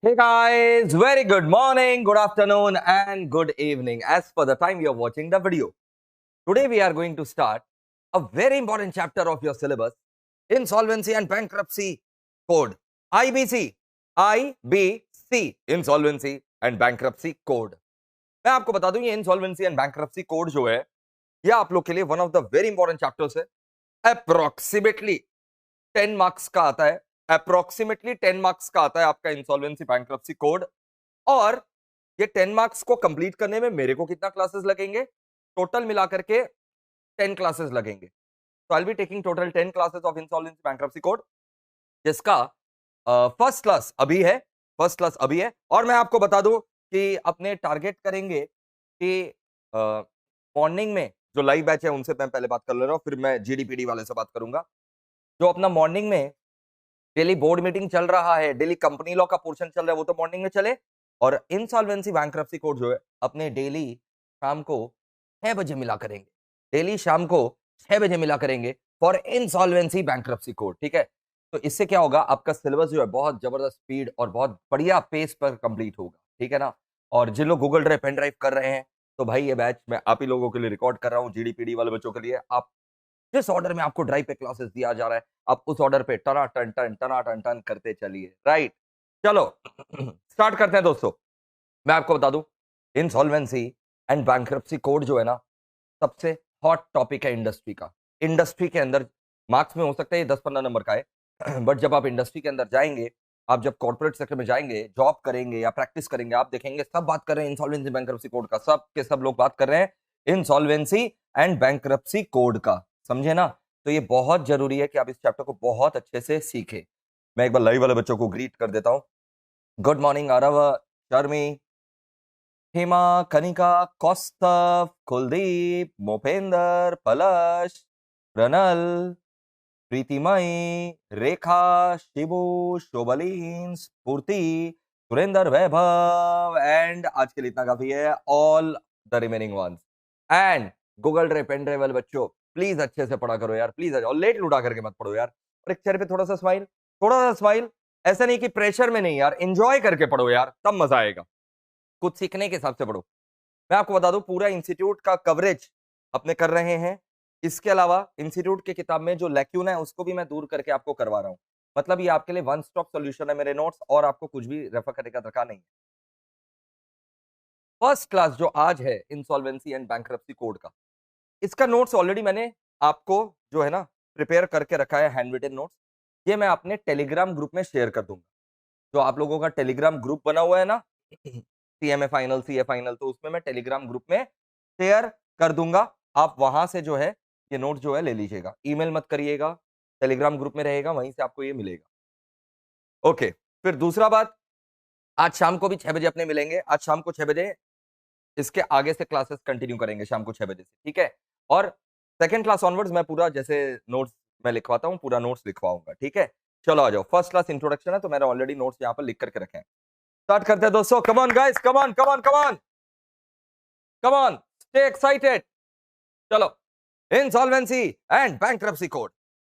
Hey guys, very good morning, good afternoon, and good evening as per the time you are watching the video. Today we are going to start a very important chapter of your syllabus, Insolvency and Bankruptcy Code. IBC, IBC, Insolvency and Bankruptcy Code. मैं आपको बता दूं ये insolvency and bankruptcy code जो है ये आप लोग के लिए one of the very important chapters है. अप्रोक्सीमेटली 10 मार्क्स का आता है. अप्रोक्सीमेटली 10 मार्क्स का आता है आपका इंसॉल्वेंसी बैंक्रप्सी कोड. और ये 10 मार्क्स को कंप्लीट करने में मेरे को कितना क्लासेस लगेंगे? टोटल मिलाकर के 10 क्लासेस लगेंगे. तो I will be taking total 10 classes of insolvency bankruptcy code, जिसका फर्स्ट क्लास अभी है. फर्स्ट क्लास अभी है और मैं आपको बता दूं कि अपने टारगेट करेंगे कि मॉर्निंग में जो लाइव बैच है उनसे मैं पहले बात कर ले रहा हूं, फिर मैं जीडीपीडी वाले से बात करूंगा. जो अपना मॉर्निंग में डेली बोर्ड मीटिंग चल रहा है, डेली कंपनी लॉ का पोर्शन चल रहा है, वो तो मॉर्निंग में चले. और इंसॉल्वेंसी बैंक्रप्सी कोड जो है अपने डेली शाम को 6 बजे मिला करेंगे. डेली शाम को 6 बजे मिला करेंगे फॉर इंसॉल्वेंसी बैंक्रप्सी कोड. ठीक है, तो इससे क्या होगा, आपका सिलेबस जो है बहुत जबरदस्त स्पीड और बहुत बढ़िया पेस पर कंप्लीट होगा. ठीक है ना. और जिन लोग गूगल ड्राइव पेन ड्राइव कर रहे हैं तो भाई ये बैच मैं आप ही लोगों के लिए रिकॉर्ड कर रहा हूँ, जीडीपीडी वाले बच्चों के लिए. आप जिस ऑर्डर में आपको ड्राइव पे क्लासेस दिया जा रहा है आप उस ऑर्डर पे टना टन टन करते चलिए. राइट, चलो स्टार्ट करते हैं दोस्तों. मैं आपको बता दूं इंसॉल्वेंसी एंड बैंक्रप्सी कोड जो है ना सबसे हॉट टॉपिक है इंडस्ट्री का. इंडस्ट्री के अंदर मार्क्स में हो सकता है ये 10-15 नंबर का है बट जब आप इंडस्ट्री के अंदर जाएंगे, आप जब कॉर्पोरेट सेक्टर में जाएंगे, जॉब करेंगे या प्रैक्टिस करेंगे, आप देखेंगे सब बात कर रहे हैं इंसॉल्वेंसी बैंक्रप्सी कोड का. सब के सब लोग बात कर रहे हैं इंसॉल्वेंसी एंड बैंक्रप्सी कोड का. समझे ना. तो ये बहुत जरूरी है कि आप इस चैप्टर को बहुत अच्छे से सीखें. मैं एक बार लाइव वाले बच्चों को ग्रीट कर देता हूं. गुड मॉर्निंग आरव, शर्मी, हेमा, कनिका, कौस्तव, कुलदीप, मोपेंद्र, पलश, रनल, प्रीतिमयी, रेखा, शिबू, शोभलीन, स्फूर्ति, सुरेंद्र, वैभव एंड आज के लिए इतना काफी है. All the remaining ones and Google drive pen drive वाले बच्चों प्लीज अच्छे से पढ़ा करो यार, प्लीज. और लेट लुटा करके मत पढ़ो यार. और एक चेहरे पे थोड़ा सा स्माइल, थोड़ा सा स्माइल. ऐसा नहीं कि प्रेशर में नहीं यार, एंजॉय करके पढ़ो यार, तब मजा आएगा. कुछ सीखने के हिसाब से पढ़ो. मैं आपको बता दूं पूरा इंस्टीट्यूट का कवरेज अपने कर रहे हैं. इसके अलावा इंस्टीट्यूट की किताब में जो लैक्यून है उसको भी मैं दूर करके आपको करवा रहा हूं. मतलब ये आपके लिए वन स्टॉप सॉल्यूशन है मेरे नोट्स, और आपको कुछ भी रेफर करने का दरकार नहीं. फर्स्ट क्लास जो आज है इंसॉल्वेंसी एंड बैंक्रप्सी कोड का, इसका नोट्स ऑलरेडी मैंने आपको जो है ना प्रिपेयर करके रखा है, हैंड रिटन नोट्स. ये मैं अपने टेलीग्राम ग्रुप में शेयर कर दूंगा. जो आप लोगों का टेलीग्राम ग्रुप बना हुआ है ना सीएमए फाइनल, सीए फाइनल, तो उसमें मैं टेलीग्राम ग्रुप में शेयर कर दूंगा. आप वहां से जो है ये नोट जो है ले लीजिएगा. ईमेल मत करिएगा, टेलीग्राम ग्रुप में रहेगा, वहीं से आपको ये मिलेगा. ओके, फिर दूसरा बात, आज शाम को भी 6 बजे अपने मिलेंगे. आज शाम को 6 बजे इसके आगे से क्लासेस कंटिन्यू करेंगे शाम को 6 बजे से. ठीक है. और सेकंड क्लास ऑनवर्ड्स मैं पूरा जैसे नोट्स मैं लिखवाता हूँ पूरा नोट्स लिखवाऊंगा. ठीक है, चलो आ जाओ. फर्स्ट क्लास इंट्रोडक्शन है तो मैंने ऑलरेडी नोट्स यहाँ पर लिख करके रखे हैं. स्टार्ट करते हैं दोस्तों. Come on guys, come on come on come on come on, stay excited. चलो, insolvency and bankruptcy code.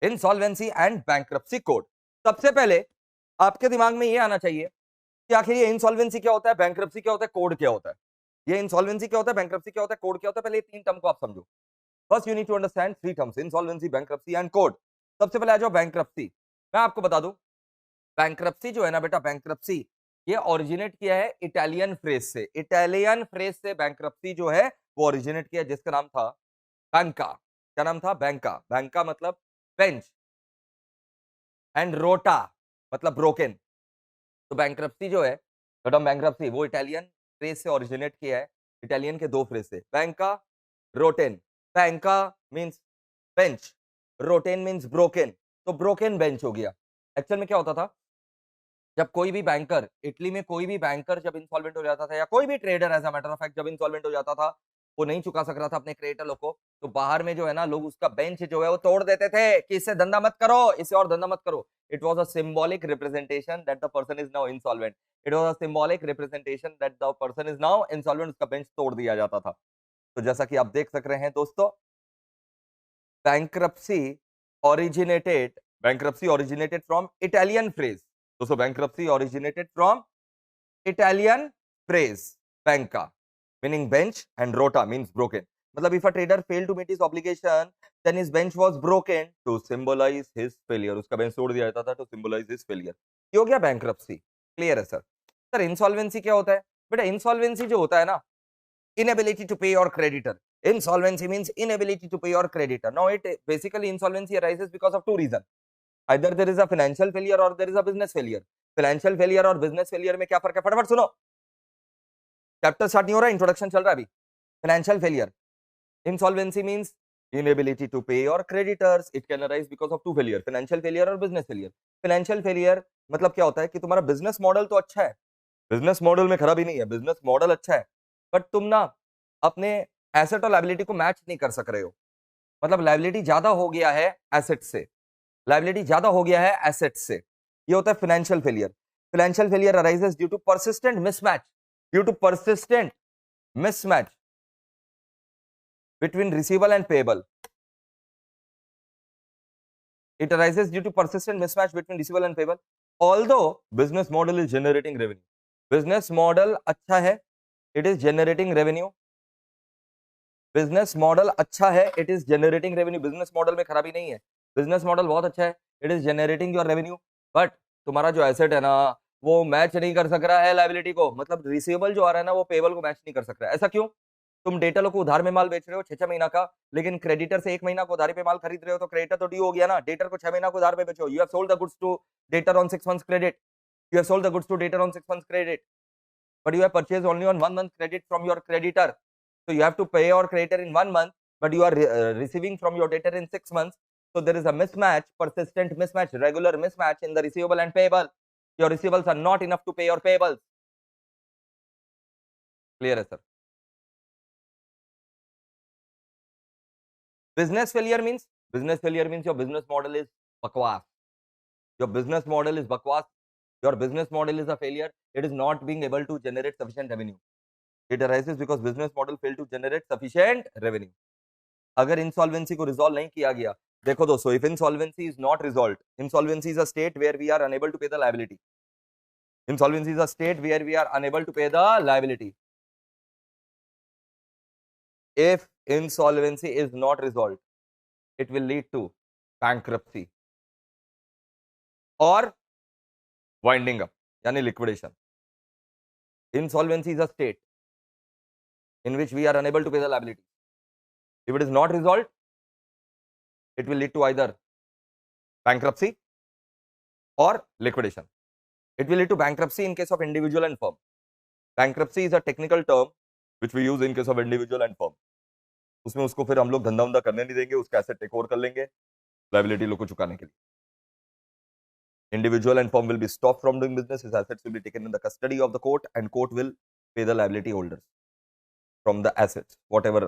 Insolvency and bankruptcy code. सबसे पहले आपके दिमाग में ये आना चाहिए कि आखिर ये इंसॉल्वेंसी क्या होता है, बैंक्रप्सी क्या होता है, कोड क्या होता है. ये इंसॉल्वेंसी क्या होता है, बैंक्रप्सी क्या होता है, कोड क्या होता है. पहले ये तीन टर्म को आप समझो. First you need to understand three terms, insolvency, bankruptcy and code. सबसे पहले आ जाओ बैंक्रप्सी. मैं आपको बता दूं बैंक्रप्सी जो है ना बेटा, बैंक्रप्सी ये ओरिजिनेट किया है इटालियन फ्रेज से. इटालियन फ्रेज से बैंक्रप्सी जो है वो ओरिजिनेट किया, जिसका नाम था बैंका. क्या नाम था? बैंका. बैंका मतलब बेंच एंड रोटा मतलब ब्रोकन. तो बैंक्रप्सी जो है बेटा, बैंक्रप्सी वो इटालियन फ्रेज से ओरिजिनेट किया है. इटालियन के दो फ्रेज से, Banca, rotten. Banca means bench, rotten means broken. तो ब्रोकन बेंच हो गया. एक्चुअल में क्या होता था, जब कोई भी बैंकर, इटली में कोई भी बैंकर जब इंसॉल्वेंट हो जाता था, या कोई भी trader as a matter of fact जब इंसॉल्वेंट हो जाता था, वो नहीं चुका सक रहा था अपने क्रेडिटर लोग को, तो बाहर में जो है ना लोग उसका बेंच जो है वो तोड़ देते थे कि इससे धंधा मत करो, इससे और धंधा मत करो. It was a symbolic representation that the person is now insolvent. It was a symbolic representation that the person is now insolvent. उसका बेंच तोड़ दिया जाता था. तो जैसा कि आप देख सक रहे हैं दोस्तों, bankruptcy bankruptcy originated from Italian phrase. So bankruptcy originated from Italian phrase banca, meaning bench, and rota means broken. मतलब if a trader failed to meet his obligation, then his bench was broken to symbolize his failure. उसका bench तोड़ दिया जाता था to symbolize his failure. ये हो गया bankruptcy. Clear है सर? सर insolvency क्या होता है? बेटा insolvency जो होता है ना, inability to pay your creditor. Insolvency means inability to pay your creditor. Now it basically insolvency arises because of two reasons. Either there is a financial failure or there is a business failure. Financial failure और business failure में क्या फर्क है? फटाफट सुनो. Chapter start नहीं हो रहा, इंट्रोडक्शन चल रहा है अभी. Financial failure, insolvency means inability to pay your creditors. It can arise because of two failure, financial failure और business failure. Financial failure मतलब क्या होता है कि तुम्हारा बिजनेस मॉडल तो अच्छा है, बिजनेस मॉडल में खराबी नहीं है, बिजनेस मॉडल अच्छा है, बट तुम ना अपने एसेट और लायबिलिटी को मैच नहीं कर सक रहे हो. मतलब लायबिलिटी ज्यादा हो गया है एसेट से, लायबिलिटी ज्यादा हो गया है एसेट से. ये होता है financial failure. Financial failure arises due to persistent mismatch, due to persistent mismatch between receivable and payable. It arises due to persistent mismatch between receivable and payable. Although business model is generating revenue, business model अच्छा है, it is generating revenue. Business model अच्छा है, it is generating revenue. Business model में खराबी नहीं है, business model बहुत अच्छा है, it is generating your revenue. But तुम्हारा जो एसेट है ना वो मैच नहीं कर सक रहा है लायबिलिटी को. मतलब रिसीवेबल जो आ रहा है ना वो पेबल को मैच नहीं कर सक रहा है. ऐसा क्यों? तुम डेटल को उधार में माल बेच रहे हो 6 महीना का, लेकिन क्रेडिटर से 1 महीना को उधारी पे माल खरीद रहे हो, तो क्रेडिटर तो ड्यू हो गया ना. डेटर को 6 महीना को उधार पे बेचो. You have sold the goods to debtor on 6 months credit, you have sold the goods to debtor on 6 months credit, but you have purchased only on 1 month credit from your creditor, so you have to pay your creditor in 1 month, but you are receiving from your debtor in 6 months. So there is a mismatch, persistent mismatch, regular mismatch in the receivable and payable. Your receivables are not enough to pay your payables. Clear है sir? Business failure means your business model is bakwas. Your business model is bakwas. Your business model is a failure. It is not being able to generate sufficient revenue. It arises because business model failed to generate sufficient revenue. अगर insolvency को resolve नहीं किया गया, देखो दोस्तों, if insolvency is not resolved, insolvency is a state where we are unable to pay the liability. Insolvency is a state where we are unable to pay the liability. If insolvency is not resolved, it will lead to bankruptcy or winding up, yani liquidation. Insolvency is a state in which we are unable to pay the liability. If it is not resolved, it will lead to either bankruptcy or liquidation. It will lead to bankruptcy in case of individual and firm. Bankruptcy is a technical term which we use in case of individual and firm. उसमें उसको फिर हम लोग धंधा उंधा करने नहीं देंगे, उसका एसेट टेक ओवर कर लेंगे लायबिलिटी लोग को चुकाने के लिए. Individual and firm will be stopped from doing business. His assets will be taken in the custody of the court, and court will pay the liability holders from the assets, whatever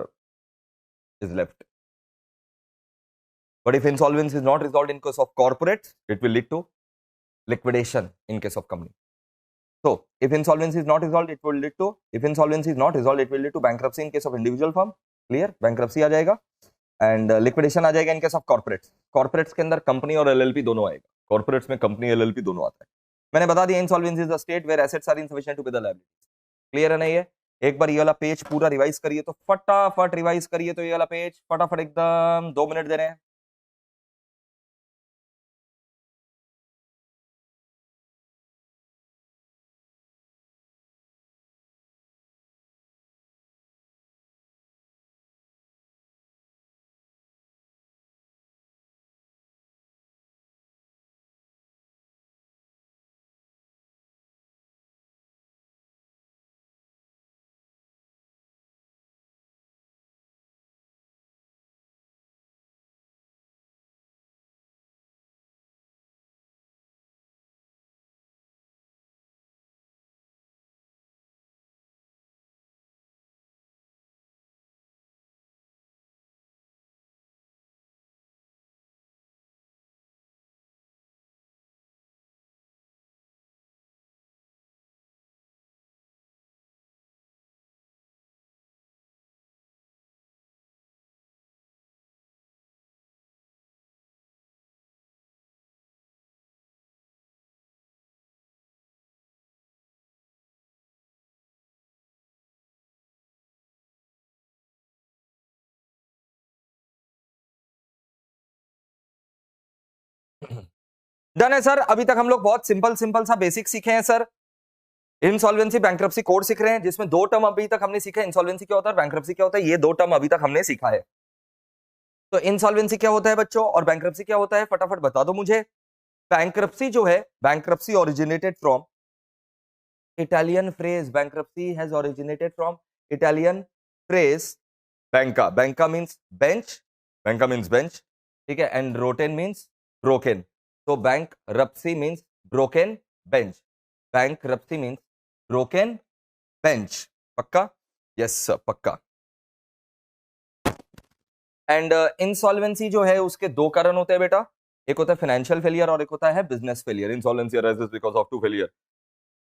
is left. But if insolvency is not resolved in case of corporates, it will lead to liquidation in case of company. So if insolvency is not resolved, it will lead to bankruptcy in case of individual firm. Clear? Bankruptcy आ जाएगा and liquidation आ जाएगा in case of corporates. Corporates के अंदर company और LLP दोनों आएगा. Corporates में company LLP दोनों आता है. मैंने बता दिया insolvency is a state where assets are insufficient to pay the liability. Clear है ना? ये एक बार ये वाला पेज पूरा रिवाइज करिए, तो फटाफट रिवाइज करिए, तो ये वाला पेज फटाफट एकदम 2 मिनट दे रहे हैं. डन है सर। अभी तक हम लोग बहुत सिंपल सिंपल सा बेसिक सीखे हैं सर। इंसॉल्वेंसी बैंक्रप्सी कोड सीख रहे हैं, जिसमें दो टर्म अभी तक हमने सीखा है। इंसॉल्वेंसी क्या होता है, बैंक्रप्सी क्या होता है, ये दो टर्म अभी तक हमने सीखा है। तो इंसॉल्वेंसी क्या होता है बच्चों और बैंक्रप्सी क्या होता है, फटाफट बता दो मुझे। बैंक्रप्सी जो है, bankruptcy originated from Italian phrase, bankruptcy has originated from Italian phrase Banca. Banca means bench, Banca means bench, ठीक है, एंड रोटेन मींस ब्रोकन। तो bankruptcy means broken bench, bankruptcy means broken bench. पक्का? Yes sir, पक्का। And insolvency जो है उसके दो कारण होते हैं बेटा, एक होता है फाइनेंशियल फेलियर और एक होता है business failure. Insolvency arises because of two failure,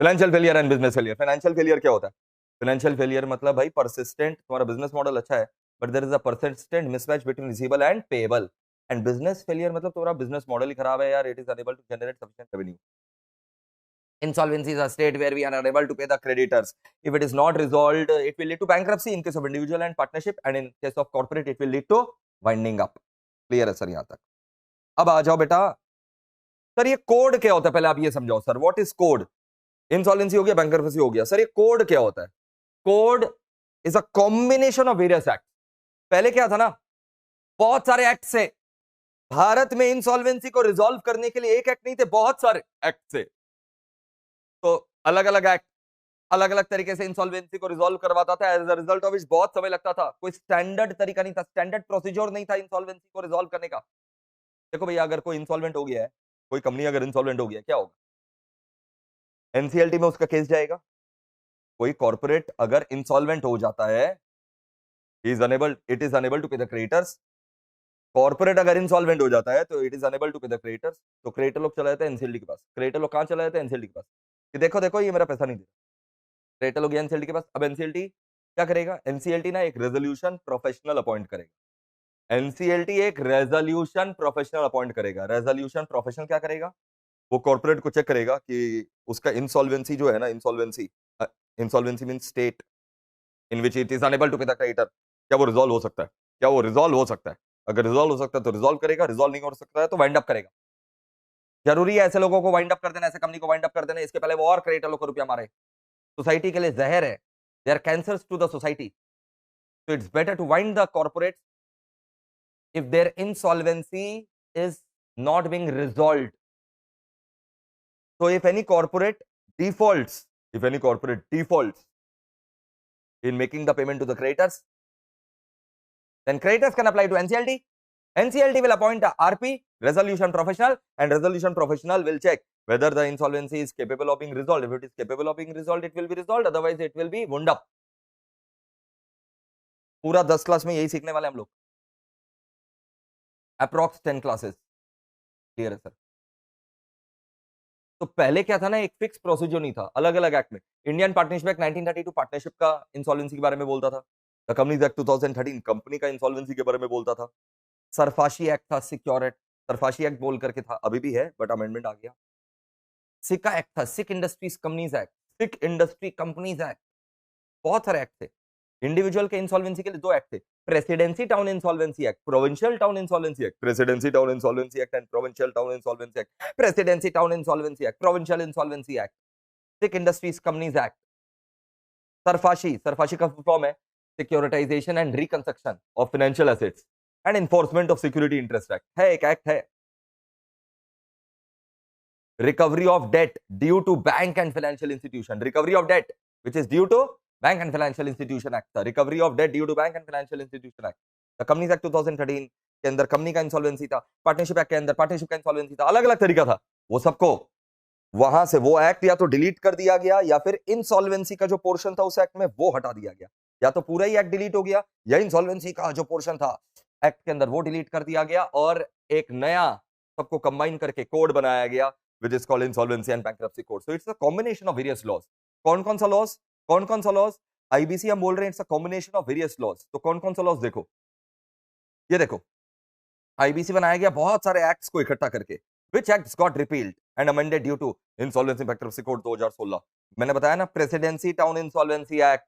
financial failure and business failure. Financial failure क्या होता है? फाइनेंशियल फेलियर मतलब भाई परसिस्टेंट, तुम्हारा बिजनेस मॉडल अच्छा है but there is a persistent mismatch between receivable and payable. And business failure मतलब तुम्हारा बिजनेस मॉडल ही खराब है यार, it is unable to generate sufficient revenue. Insolvency is a state where we are unable to pay the creditors. If it is not resolved, it will lead to bankruptcy in case of individual and partnership, and in case of corporate, it will lead to winding up. Clear है sir यहाँ तक? अब आ जाओ बेटा, sir ये code क्या होता है, पहले आप ये समझाओ sir. What is code? Insolvency हो गया, बैंक्रप्सी हो गया, सर ये कोड क्या होता है? Code is a combination of various act. पहले क्या था ना, बहुत सारे एक्ट से भारत में इंसॉल्वेंसी को रिजॉल्व करने के लिए एक एक्ट नहीं थे, बहुत सारे एक्ट से। तो अलग अलग एक्ट अलग अलग तरीके से इंसॉल्वेंसी को रिजॉल्व करवाता था, as a result of which बहुत समय लगता था। कोई स्टैंडर्ड तरीका नहीं था, स्टैंडर्ड प्रोसीजर नहीं था इंसॉल्वेंसी को रिजॉल्व करने का। देखो भैया, अगर कोई इंसॉल्वेंट हो गया है, कोई कंपनी अगर इंसॉल्वेंट हो गया, क्या होगा? एनसीएलटी में उसका केस जाएगा। कोई कॉर्पोरेट अगर इंसॉल्वेंट हो जाता है, it is unable to pay the creditors. Corporate अगर इंसॉल्वेंट हो जाता है तो it is unable to pay the creditors. तो क्रेडिटर लोग चला जाते हैं एनसीएलटी के पास। क्रेडिटर लोग कहां चला जाते हैं? एनसीएलटी के पास, कि देखो देखो ये मेरा पैसा नहीं दे। क्रेडिटर लोग एनसीएलटी के पास। अब एनसीएलटी क्या करेगा? एनसीएलटी ना एक रेजोल्यूशन प्रोफेशनल अपॉइंट करेगा। एनसीएलटी एक रेजोल्यूशन प्रोफेशनल अपॉइंट करेगा। रेजोल्यूशन प्रोफेशनल क्या करेगा? वो कॉर्पोरेट को चेक करेगा कि उसका इंसॉल्वेंसी जो है ना, insolvency mean state in which it is unable to pay the creditor, क्या वो रिजॉल्व हो सकता है? क्या वो रिजॉल्व हो सकता है? अगर रिजॉल्व हो सकता है तो रिजॉल्व करेगा, रिजॉल्व नहीं हो सकता है तो वाइंड अप करेगा। जरूरी है ऐसे लोगों को वाइंड अप कर देना, ऐसे कंपनी को वाइंड अप कर देना, इसके पहले वो और क्रेडिटर लोग को रुपया मारे। सोसाइटी के लिए जहर है, they are cancers to the society. So it's better to wind the corporates if their insolvency is not being resolved. So if any corporate defaults, in making the payment to the creditors, then creditors can apply to NCLT. NCLT will appoint a RP, resolution professional, and resolution professional will check whether the insolvency is capable of being resolved. If it is capable of being resolved, it will be resolved. Otherwise, it will be wound up. पूरा 10 class में यही सीखने वाले हम लोग, approx 10 classes. Clear है sir? तो पहले क्या था ना, एक फिक्स प्रोसीजर नहीं था, अलग अलग एक्ट में। इंडियन पार्टनरशिप एक्ट 1932 पार्टनरशिप का इंसॉल्वेंसी के बारे में बोलता था। द कंपनीज एक्ट 2013 कंपनी का इंसॉल्वेंसी के बारे में बोलता था। सरफाशी एक्ट था, सिक्योरेट सरफाशी एक्ट बोल करके था, अभी भी है बट अमेंडमेंट आ गया। सिका एक्ट था, सिक इंडस्ट्रीज कंपनीज एक्ट, सिक इंडस्ट्री कंपनीज एक्ट, बहुत सारे एक्ट थे। इंडिविजुअल के इंसॉल्वेंसी के लिए दो एक्ट थे, presidency town insolvency act, provincial town insolvency act, presidency town insolvency act and provincial town insolvency act, presidency town insolvency act, provincial insolvency act, sick industries companies act. SARFAESI का form है securitisation and reconstruction of financial assets and enforcement of security interest act है, एक act है। Recovery of debt due to bank and financial institution, recovery of debt which is due to Bank and Financial Institution Act, the recovery of debt due to Bank and Financial Institution Act, the Companies Act 2013 के अंदर company का insolvency था, partnership act के अंदर partnership का insolvency था, अलग अलग तरीका था। वो सबको वहां से वो एक्ट या तो डिलीट कर दिया गया या फिर इंसॉल्वेंसी का जो पोर्शन था उस एक्ट में वो हटा दिया गया, या तो पूरा ही एक्ट डिलीट हो गया या इंसॉल्वेंसी का जो पोर्शन था एक्ट के अंदर वो डिलीट कर दिया गया और एक नया सबको कंबाइन करके कोड बनाया गया which is called insolvency and bankruptcy code. So it's a combination of various laws. कौन कौन सा लॉस? कौन कौन सा लॉस? आईबीसी हम बोल रहे हैं it's a combination of various loss. तो कौन कौन सा लॉस देखो, ये देखो, आईबीसी बनाया गया बहुत सारे एक्ट्स को इकट्ठा करके, which acts got repealed and amended due to insolvency bankruptcy code 2016। मैंने बताया ना, presidency town insolvency act,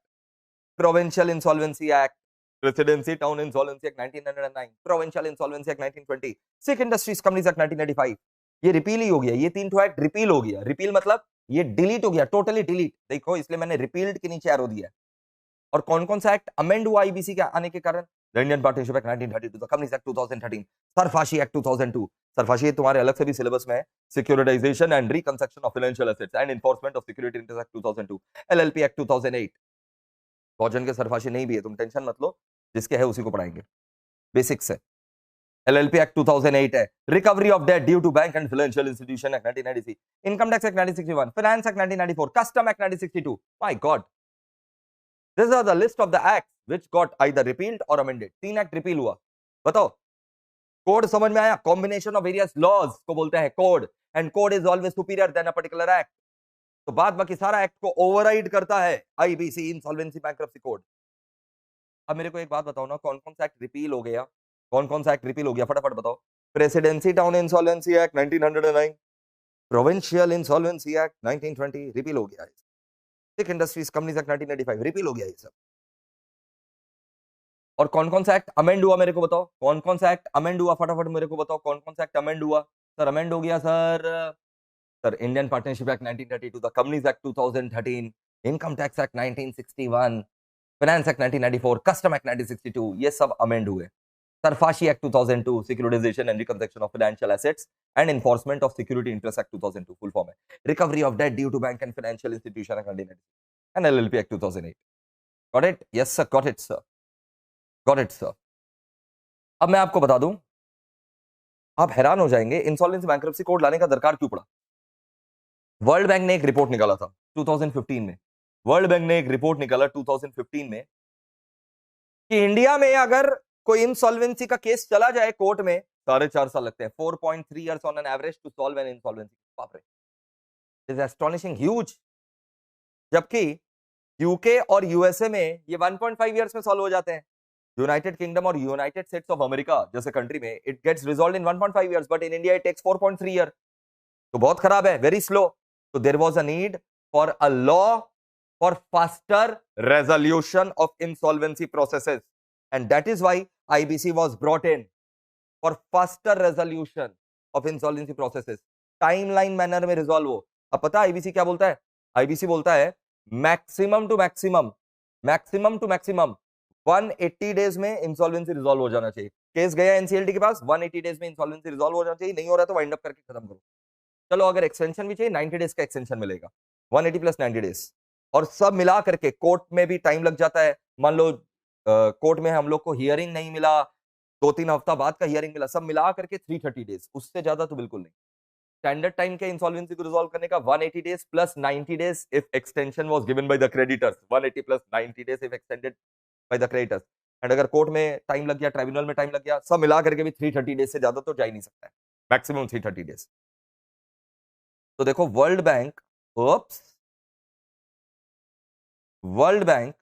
provincial insolvency act, Presidency Town Insolvency Act 1909, Provincial Insolvency Act 1920, Sikh Industries Companies Act 1995. ये रिपील ही हो गया, ये 3 एक्ट रिपील हो गया। Repeal मतलब ये डिलीट हो गया, टोटली डिलीट। देखो इसलिए मैंने रिपील्ड के नीचे एरो दिया है। और कौन कौन सा एक्ट अमेंड हुआ आईबीसी के आने के कारण? The Indian partnership act 1932, the companies act 2013, SARFAESI act 2002। SARFAESI तुम्हारे अलग से भी सिलेबस में है, securitisation and reconstruction of financial assets and enforcement of security interest act 2002, LLP act 2008। फौजन के सरफाशी नहीं भी है, तुम टेंशन मत लो, जिसके है उसी को पढ़ाएंगे, बेसिक्स है। एलएलपी एक्ट 2008 है, recovery of debt due to bank and financial institution act 1993, income tax act 1961, finance act 1994, custom act 1962। My god, this are the list of the acts which got either repealed or amended. 3 act repeal हुआ। बताओ, code समझ में आया? Combination of various laws को बोलते हैं code, and code is always superior than a particular act. तो बाद बाकी सारा एक्ट को ओवरराइड करता है आईबीसी, इंसॉल्वेंसी बैंक्रप्सी कोड। अब मेरे को एक बात बताओ ना, कौन कौन सा एक्ट रिपील हो गया? कौन कौन सा एक्ट रिपील हो गया, फटाफट बताओ। Presidency town insolvency act 1909, provincial insolvency act 1920 repeal हो गया है। Sikh industries companies act 1995 repeal हो गया ये सब। और कौन कौन सा एक्ट अमेंड हुआ मेरे को बताओ, कौन कौन सा एक्ट अमेंड हुआ, फटाफट मेरे को बताओ कौन कौन सा एक्ट अमेंड हुआ। सर अमेंड हो गया sir Indian partnership act 1932, the companies act 2013, income tax act 1961, finance act 1994, custom act 1962, ये सब अमेंड हुए। SARFAESI act 2002, securitisation and reconstruction of financial assets and enforcement of security interest act 2002, full form है recovery of debt due to bank and financial institution act 1996 and LLP act 2008। Got it? Yes sir, got it sir, got it sir. अब मैं आपको बता दूं, आप हैरान हो जाएंगे इंसॉल्वेंसी बैंक्रप्सी कोड लाने का दरकार क्यों पड़ा। वर्ल्ड बैंक ने एक रिपोर्ट निकाला था 2015 में, वर्ल्ड बैंक ने एक रिपोर्ट निकाला 2015 में कि इंडिया में अगर कोई इंसॉल्वेंसी का केस चला जाए कोर्ट में, 4.5 साल लगते हैं, 4.3 years on an average to solve an insolvency. बाप रे, इज एस्टोनिशिंग ह्यूज। जबकि यूके और यूएसए में ये 1.5 years में सॉल्व हो जाते हैं। यूनाइटेड किंगडम और यूनाइटेड स्टेट्स ऑफ अमेरिका जैसे कंट्री में it gets resolved in 1.5 years, but in India it takes 4.3 years। तो बहुत खराब है, वेरी स्लो। तो there was a need for a law for faster resolution of insolvency processes, and that is why IBC was brought in for faster resolution of insolvency processes, timeline manner में resolve हो। अब पता है IBC क्या बोलता है? IBC बोलता है maximum to maximum, maximum to maximum 180 days में इंसॉल्वेंसी रिजॉल्व हो जाना चाहिए। केस गया एनसीएलटी के पास, 180 डेज में इंसॉल्वेंसी रिजॉल्व हो जाना चाहिए, नहीं हो रहा तो वाइंड अप करके खत्म करो। चलो अगर एक्सटेंशन भी चाहिए 90 डेज का एक्सटेंशन मिलेगा, 180 प्लस 90 डेज। और सब मिला करके कोर्ट में भी टाइम लग जाता है। मान लो कोर्ट में हम लोग को हियरिंग नहीं मिला, 2-3 हफ्ता बाद का हियरिंग मिला, सब मिला करके 330 डेज, उससे ज्यादा तो बिल्कुल नहीं। स्टैंडर्ड टाइम के इंसॉल्वेंसी को रिजॉल्व करने का 180 days plus 90 days if extension was given by the creditors, 180 plus 90 days if extended by the creditors. And अगर कोर्ट में टाइम लग गया, ट्राइब्यूनल में टाइम लग गया, सब मिला करके भी 330 डेज से ज्यादा तो जा ही नहीं सकता है, मैक्सिमम 330 डेज। तो देखो world bank, world bank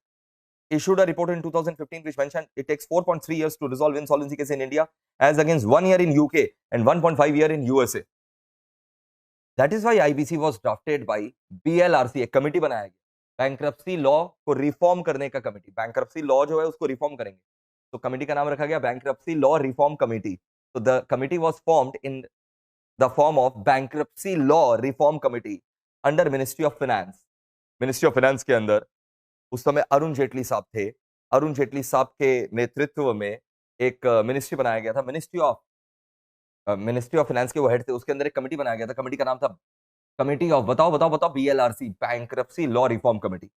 issued a report in 2015 which mentioned it takes 4.3 years to resolve insolvency case in India as against 1 year in UK and 1.5 year in USA. That is why IBC was drafted by BLRC, एक committee बनाया गया bankruptcy law को reform करने का committee. Bankruptcy law जो है उसको reform करेंगे, तो कमेटी का नाम रखा गया बैंक्रप्सी लॉ रिफॉर्म कमेटी। तो the committee was formed in the form of bankruptcy law reform committee under ministry of finance. Ministry of finance के अंदर उस समय अरुण जेटली साहब थे। अरुण जेटली साहब के नेतृत्व में एक मिनिस्ट्री बनाया गया था, मिनिस्ट्री ऑफ फाइनेंस के वो हेड थे, उसके अंदर एक कमेटी बनाया गया था। कमेटी का नाम था कमेटी ऑफ, बताओ बीएलआरसी, बैंक्रप्सी लॉ रिफॉर्म कमेटी।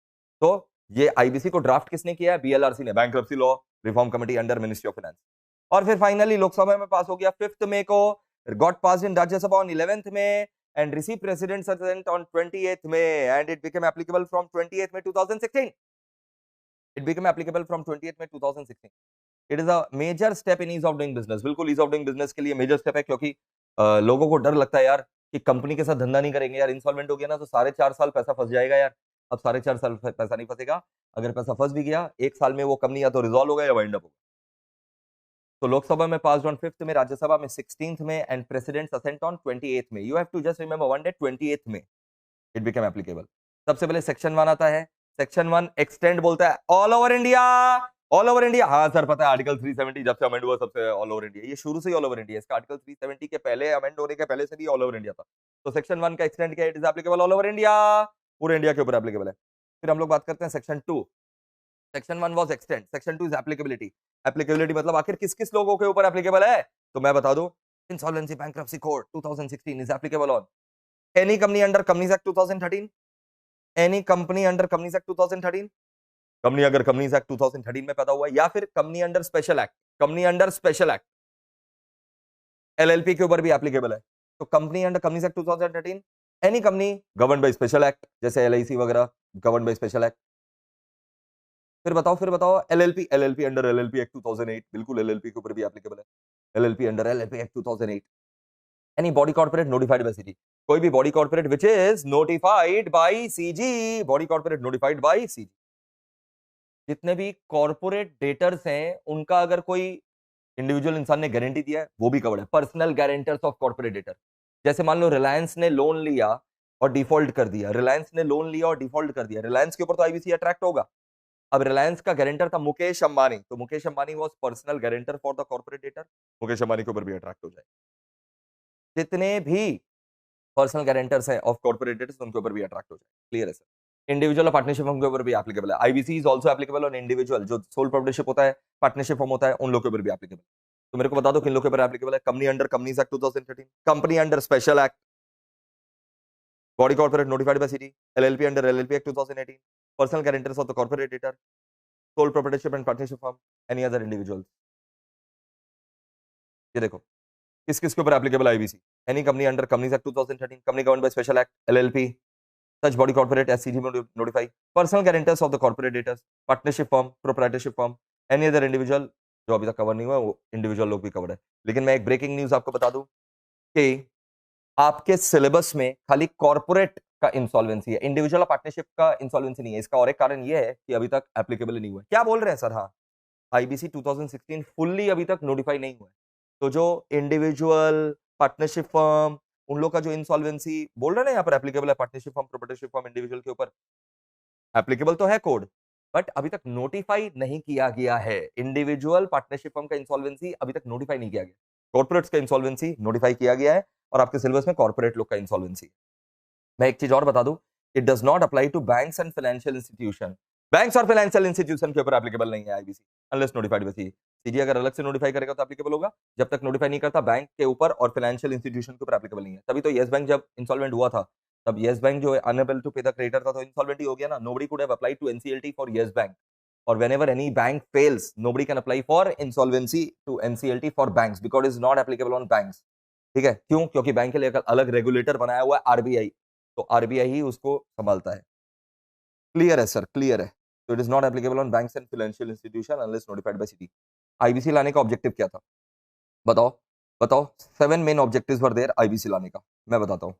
तो ये आईबीसी को ड्राफ्ट किसने किया है? बीएलआरसी ने, bankruptcy law reform committee under ministry of finance. और फिर फाइनली लोकसभा में पास हो गया 5 मई को, got pass in Rajya Sabha on 11th May and received president's assent on 28th May and it became applicable from 28th May 2016. It became applicable from 28th May 2016. It is a major step in ease of doing business. बिल्कुल ease of doing business के लिए major step है, क्योंकि लोगों को डर लगता है यार कि कंपनी के साथ धंधा नहीं करेंगे यार, इंसॉल्वेंट हो गया ना तो 4.5 साल पैसा फंस जाएगा यार। अब 4.5 साल पैसा नहीं फंसेगा, अगर पैसा फंस भी गया 1 साल में वो कंपनी या तो रिजॉल्व होगा या वाइंड अप होगा। तो लोकसभा में पास ऑन 5th में, राज्यसभा में 16th में and presidents ascent on 28th में। You have to just remember one day, 28th में इट बिकम एप्लीकेबल। सबसे पहले सेक्शन 1 आता है। सेक्शन 1 एक्सटेंड बोलता है all over India all over India, हाँ सर पता है, आर्टिकल 370 जब से अमेंड हुआ सबसे ऑल ओवर इंडिया, ये शुरू से ही ऑल ओवर इंडिया, इसका आर्टिकल 370 के पहले अमेंड होने के पहले से भी ऑल ओवर इंडिया था। तो सेक्शन 1 का एक्सटेंड किया, it is applicable all over India, पूरे इंडिया के ऊपर एप्लीकेबल है। फिर हम लोग बात करते हैं section 2। Section 1 was extend, section 2 is applicability. Applicability मतलब आखिर किस किस लोगों के ऊपर एप्लीकेबल है, तो मैं बता दूं, insolvency bankruptcy code 2016 is applicable on any company under companies act 2013, any company under companies act 2013, company अगर कंपनीज एक्ट 2013 में पैदा हुआ है, या फिर company under special act, company under special act LLP के ऊपर भी एप्लीकेबल है। तो company under companies act 2013, any company govern by special act जैसे एलआईसी वगैरह गवर्न बाय स्पेशल एक्ट। फिर बताओ LLP, LLP under LLP act 2008, बिल्कुल एलएलपी के ऊपर भी एप्लीकेबल है, LLP under LLP act 2008। Any body corporate notified by CG, कोई भी body corporate which is notified by CG, body corporate notified by CG. जितने भी कॉर्पोरेट डेटर्स हैं उनका अगर कोई इंडिविजुअल इंसान ने गारंटी दिया है वो भी कवर्ड है, personal guarantors of corporate debtor. जैसे मान लो रिलायंस ने लोन लिया और डिफॉल्ट कर दिया, रिलायंस ने लोन लिया और डिफॉल्ट कर दिया, रिलायंस के ऊपर तो आईबीसी अट्रैक्ट होगा। अब रिलायंस का गारंटर था मुकेश अंबानी, तो Mukesh Ambani was personal guarantor for the corporate debtor, Mukesh Ambani के ऊपर भी अट्रैक्ट हो जाए। जितने भी पर्सनल गारंटर्स हैं ऑफ कॉर्पोरेट डेटर्स उनके ऊपर भी अट्रैक्ट हो जाए। क्लियर है सर। इंडिविजुअल और पार्टनरशिप फॉर्म के ऊपर भी एप्लीकेबल है। IBC is also applicable on individual, जो सोल प्रोप्राइटरशिप होता है, पार्टनरशिप फॉर्म होता है, उन लोगों के ऊपर भी एप्लीकेबल। तो मेरे को बता दो किन लोगों के ऊपर एप्लीकेबल है। Company under companies act 2013, company under special act, body corporate notified by city, LLP under LLP act 2018, personal guarantors of the corporate debtor, sole proprietorship and partnership form, any other individual. ये देखो किस किस के ऊपर applicable IBC, any company under companies act 2013, company govern by special act, LLP, such body corporate SCG will notify, personal guarantors of the corporate debtors, partnership firm, proprietorship firm, any other individual जो अभी तक cover नहीं हुआ वो individual लोग भी cover है। लेकिन मैं एक ब्रेकिंग न्यूज आपको बता दूं कि आपके सिलेबस में खाली कॉर्पोरेट का इंसॉल्वेंसी है, इंडिविजुअल पार्टनरशिप का इंसॉल्वेंसी नहीं है। इसका और एक कारण ये है कि अभी तक एप्लीकेबल नहीं हुआ है। क्या बोल रहे हैं सर? हाँ, आईबीसी 2016 फुल्ली अभी तक नोटिफाई नहीं हुआ है। तो जो इंडिविजुअल पार्टनरशिप फर्म उन लोग का जो इंसॉल्वेंसी बोल रहे हैं ना यहाँ पर एप्लीकेबल है, partnership firm, proprietorship firm, individual के ऊपर एप्लीकेबल तो है कोड, बट अभी तक नोटिफाई नहीं किया गया है। इंडिविजुअल पार्टनरशिप फर्म का इंसॉल्वेंसी अभी तक नोटिफाई नहीं किया गया, कॉर्पोरेट्स का इंसॉल्वेंसी नोटिफाई किया गया है और आपके सिलेबस में कॉर्पोरेट लोग का इंसॉल्वेंसी। मैं एक चीज और बता दूं, it does not apply to banks and financial institution. Banks और फाइनेंशियल इंस्टीट्यूशन के ऊपर एप्लीकेबल नहीं है IBC unless notified by CG. CG अगर अलग से नोटिफाई करेगा तो एप्लीकेबल होगा, जब तक नोटिफाई नहीं करता बैंक के ऊपर और फाइनेंशियल इंस्टीट्यूशन के ऊपर एप्लीकेबल नहीं है। तभी तो येस बैंक जब इंसॉल्वेंट हुआ था तब येस बैंक जो unable to pay the creditor था तो इंसॉल्वेंट ही हो गया ना। Nobody could have applied to NCLT for Yes Bank, और whenever any bank fails nobody can apply for insolvency to NCLT for banks because it is not applicable on banks। ठीक है, क्यों? क्योंकि बैंक के लिए अलग रेगुलेटर बनाया हुआ है आरबीआई, तो आरबीआई ही उसको संभालता है। क्लियर है सर? क्लियर है। तो it is not applicable on banks and financial institution unless notified by CG. IBC लाने का ऑब्जेक्टिव क्या था? बताओ बताओ। 7 main objectives were there IBC लाने का। मैं बताता हूँ।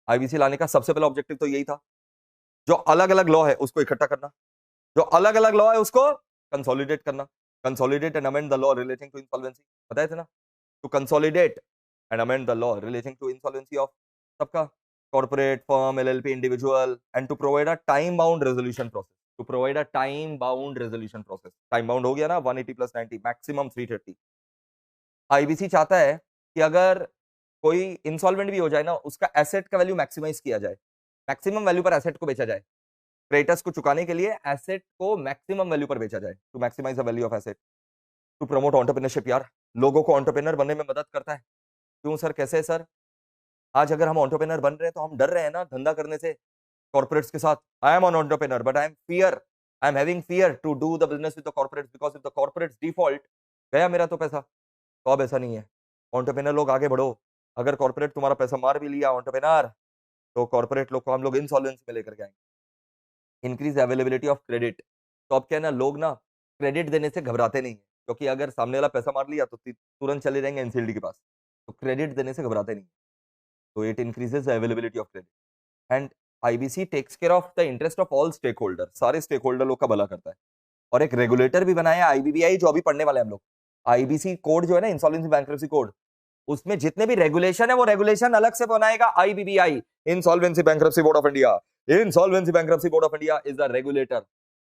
आईबीसी लाने का सबसे पहला ऑब्जेक्टिव तो यही था, जो अलग अलग लॉ है उसको इकट्ठा करना, जो अलग अलग लॉ है उसको कंसोलिडेट करना, consolidate and amend the law relating to insolvency. बताए थे ना, to consolidate and amend the law relating to insolvency of सबका, corporate, firm, LLP, individual, and to provide a time bound resolution process, to provide a time bound resolution process. Time bound हो गया ना, 180 + 90 maximum 330। IBC चाहता है कि अगर कोई insolvent भी हो जाए ना, उसका एसेट का वैल्यू मैक्सिमाइज किया जाए, मैक्सिमम वैल्यू पर एसेट को बेचा जाए, क्रेडिटर्स को चुकाने के लिए एसेट को मैक्सिमम वैल्यू पर बेचा जाए, to maximise the value of asset, to promote entrepreneurship. यार लोगों को एंटरप्रेन्योर बनने में मदद करता है। क्यों सर? कैसे सर? आज अगर हम एंटरप्रेन्योर बन रहे हैं तो हम डर रहे हैं ना धंधा करने से कॉर्पोरेट्स के साथ। I am an entrepreneur but I am having fear to do the business with the corporates because if the corporates default गया मेरा तो पैसा। तो अब ऐसा नहीं है, एंटरप्रेन्योर लोग आगे बढ़ो। अगर कॉर्पोरेट तुम्हारा पैसा मार भी लिया एंटरप्रेन्योर, तो कॉर्पोरेट लोग को हम लोग इंसॉल्वेंसी में लेकर के आएंगे। Increase availability of credit. तो अब क्या है ना, लोग ना क्रेडिट देने से घबराते नहीं है, क्योंकि अगर सामने वाला पैसा मार लिया तो तुरंत चले जाएंगे एनसीएलटी के पास, तो क्रेडिट देने से घबराते नहीं। तो it increases availability of credit and IBC takes care of the interest of all stakeholder. सारे स्टेक होल्डर लोग का भला करता है। और एक रेगुलेटर भी बनाया आईबीबीआई, जो अभी पढ़ने वाले हम लोग। आईबीसी कोड जो है ना, इंसॉल्वेंसी बैंक्रप्सी कोड, उसमें जितने भी रेगुलेशन है वो रेगुलेशन अलग से बनाएगा IBBI, insolvency bankruptcy board of India. Insolvency bankruptcy board of India is the regulator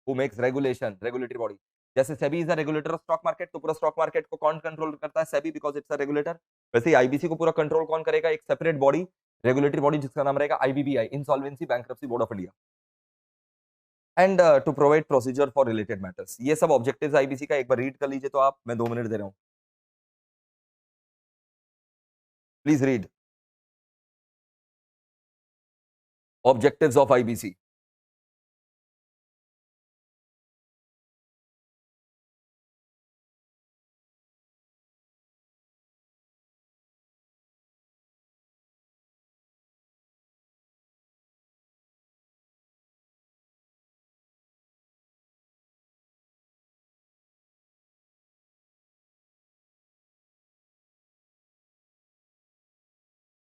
who makes regulation, regulatory body. जैसे SEBI is a regulator of stock market, तो पूरा स्टॉक मार्केट को कौन कंट्रोल करता है? SEBI, because it's a regulator. वैसे ही IBC को पूरा कंट्रोल कौन करेगा? एक सेपरेट बॉडी, रेगुलेटरी बॉडी, जिसका नाम रहेगा IBBI, insolvency bankruptcy board of India, and to provide procedure for related matters. ये सब ऑब्जेक्टिव्स आईबीसी का एक बार रीड कर लीजिए तो आप, मैं 2 मिनट दे रहा हूं, please read objectives of IBC.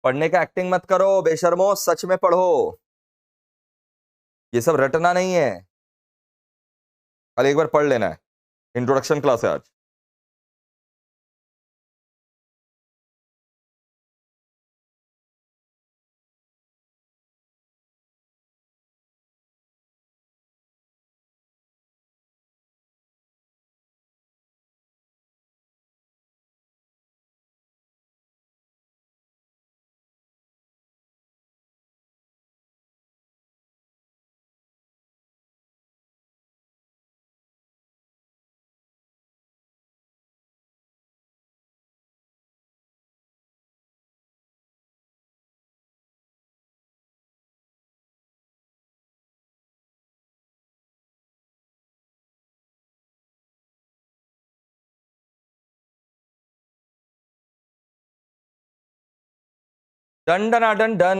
पढ़ने का एक्टिंग मत करो बेशर्मो, सच में पढ़ो, ये सब रटना नहीं है, कल एक बार पढ़ लेना है। इंट्रोडक्शन क्लास है आज। Done done done done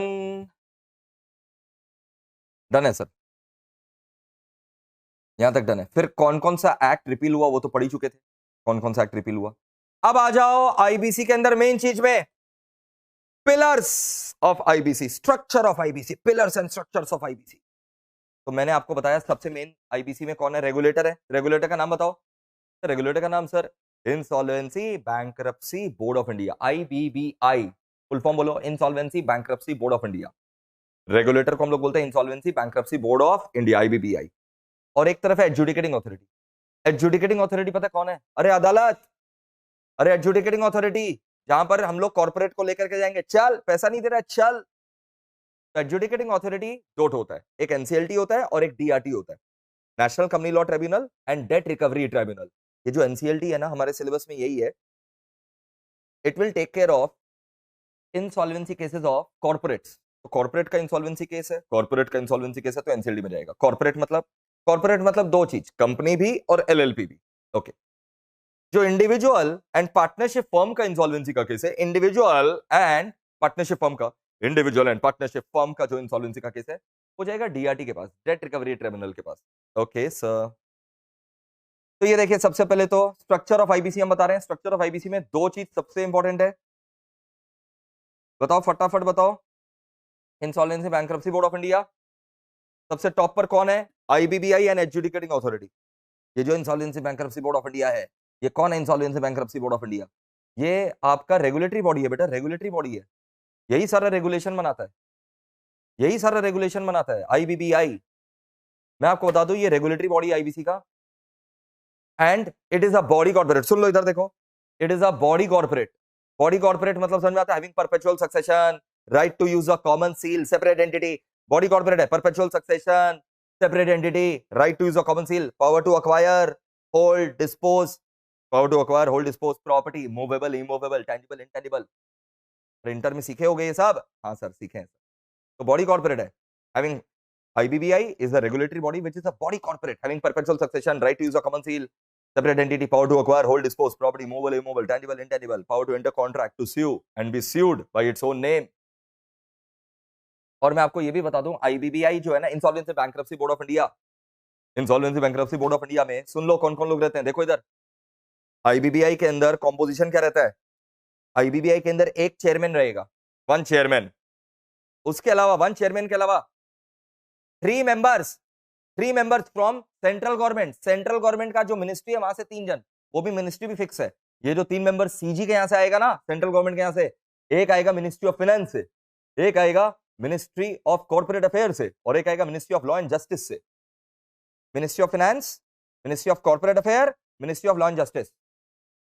done है सर, यहां तक डन है। फिर कौन कौन सा एक्ट रिपील हुआ वो तो पढ़ ही चुके थे, कौन कौन सा एक्ट रिपील हुआ। अब आ जाओ आईबीसी के अंदर मेन चीज में, pillars of IBC, structure of IBC, pillars and structures of IBC. तो मैंने आपको बताया सबसे मेन आईबीसी में कौन है? रेगुलेटर है। रेगुलेटर का नाम बताओ। रेगुलेटर का नाम sir, insolvency bankruptcy board of India, IBBI. Full form बोलो, insolvency bankruptcy board of India. Regulator को हम लोग बोलते हैं insolvency bankruptcy board of India, IBBI. और एक तरफ है एडजुडिकेटिंग अथॉरिटी। एडजुडिकेटिंग अथॉरिटी पता कौन है? अरे अदालत, अरे एडजुडिकेटिंग अथॉरिटी, जहां पर हम लोग कॉर्पोरेट को लेकर के जाएंगे, चल पैसा नहीं दे रहा है चल। तो एडजुडिकेटिंग अथॉरिटी दो होता है, एक एनसीएलटी होता है और एक डीआरटी होता है, national company law tribunal and date recovery tribunal. ये जो एनसीएलटी है ना, हमारे सिलेबस में यही है, it will take care of insolvency cases of corporates. तो कॉर्पोरेट का इंसॉल्वेंसी केस है, कॉर्पोरेट का इंसॉल्वेंसी केस है तो एनसीएलटी में जाएगा। कॉर्पोरेट मतलब दो चीज, कंपनी भी और एलएलपी भी। ओके। जो इंडिविजुअल एंड पार्टनरशिप फर्म का इंसॉल्वेंसी का केस है, इंडिविजुअल एंड पार्टनरशिप फर्म का जो इंसॉल्वेंसी का केस है वो जाएगा डीआरटी के पास, डेट रिकवरी ट्रिब्यूनल के पास। Okay sir. तो ये देखिए, सबसे पहले तो स्ट्रक्चर ऑफ आईबीसी हम बता रहे हैं। स्ट्रक्चर ऑफ आईबीसी में दो चीज सबसे इंपॉर्टेंट है, बताओ फटाफट बताओ। Insolvency bankruptcy board of India, सबसे टॉप पर कौन है? IBBI and adjudicating authority. ये जो insolvency bankruptcy board of India है, ये कौन है? Insolvency bankruptcy board of India. ये आपका रेगुलेटरी बॉडी है बेटा, रेगुलेटरी बॉडी है, यही सारा रेगुलेशन बनाता है, यही सारा रेगुलेशन बनाता है आईबीबीआई। मैं आपको बता दूं, ये रेगुलेटरी बॉडी आईबीसी का, and it is a body corporate. सुन लो इधर देखो, it is a body corporate. Body corporate मतलब समझ में आता है? Having perpetual succession, right to use a common seal, separate entity. Body corporate है, perpetual succession, separate entity, right to use a common seal, power to acquire, hold, dispose, power to acquire, hold, dispose property, movable, immovable, tangible, intangible. Printer में सीखे होगे ये सब? हाँ sir सीखे हैं। तो बॉडी कॉर्पोरेट है, having IBBI is a regulatory body which is a body corporate having perpetual succession, right to use a common seal, separate entity, power to acquire, hold, dispose property, movable, immovable, tangible, intangible, power to enter contract, to sue and be sued by its own name. और मैं आपको ये भी बता दूं, IBBI जो है ना, insolvency bankruptcy board of India, insolvency bankruptcy board of India में सुन लो कौन कौन लोग रहते हैं। देखो इधर, IBBI के अंदर कॉम्पोजिशन क्या रहता है? IBBI के अंदर एक चेयरमैन रहेगा, वन चेयरमैन। उसके अलावा वन चेयरमैन के अलावा three members from central government. Central government का जो मिनिस्ट्री है वहां से 3 जन, वो भी मिनिस्ट्री भी फिक्स है। ये जो 3 मेंबर सीजी के यहां से आएगा ना, सेंट्रल गवर्नमेंट के यहां से, एक आएगा मिनिस्ट्री ऑफ फाइनेंस से, एक आएगा मिनिस्ट्री ऑफ कॉर्पोरेट अफेयर से, और एक आएगा ministry of law and justice से। Ministry of finance, ministry of corporate affair, ministry of law and justice.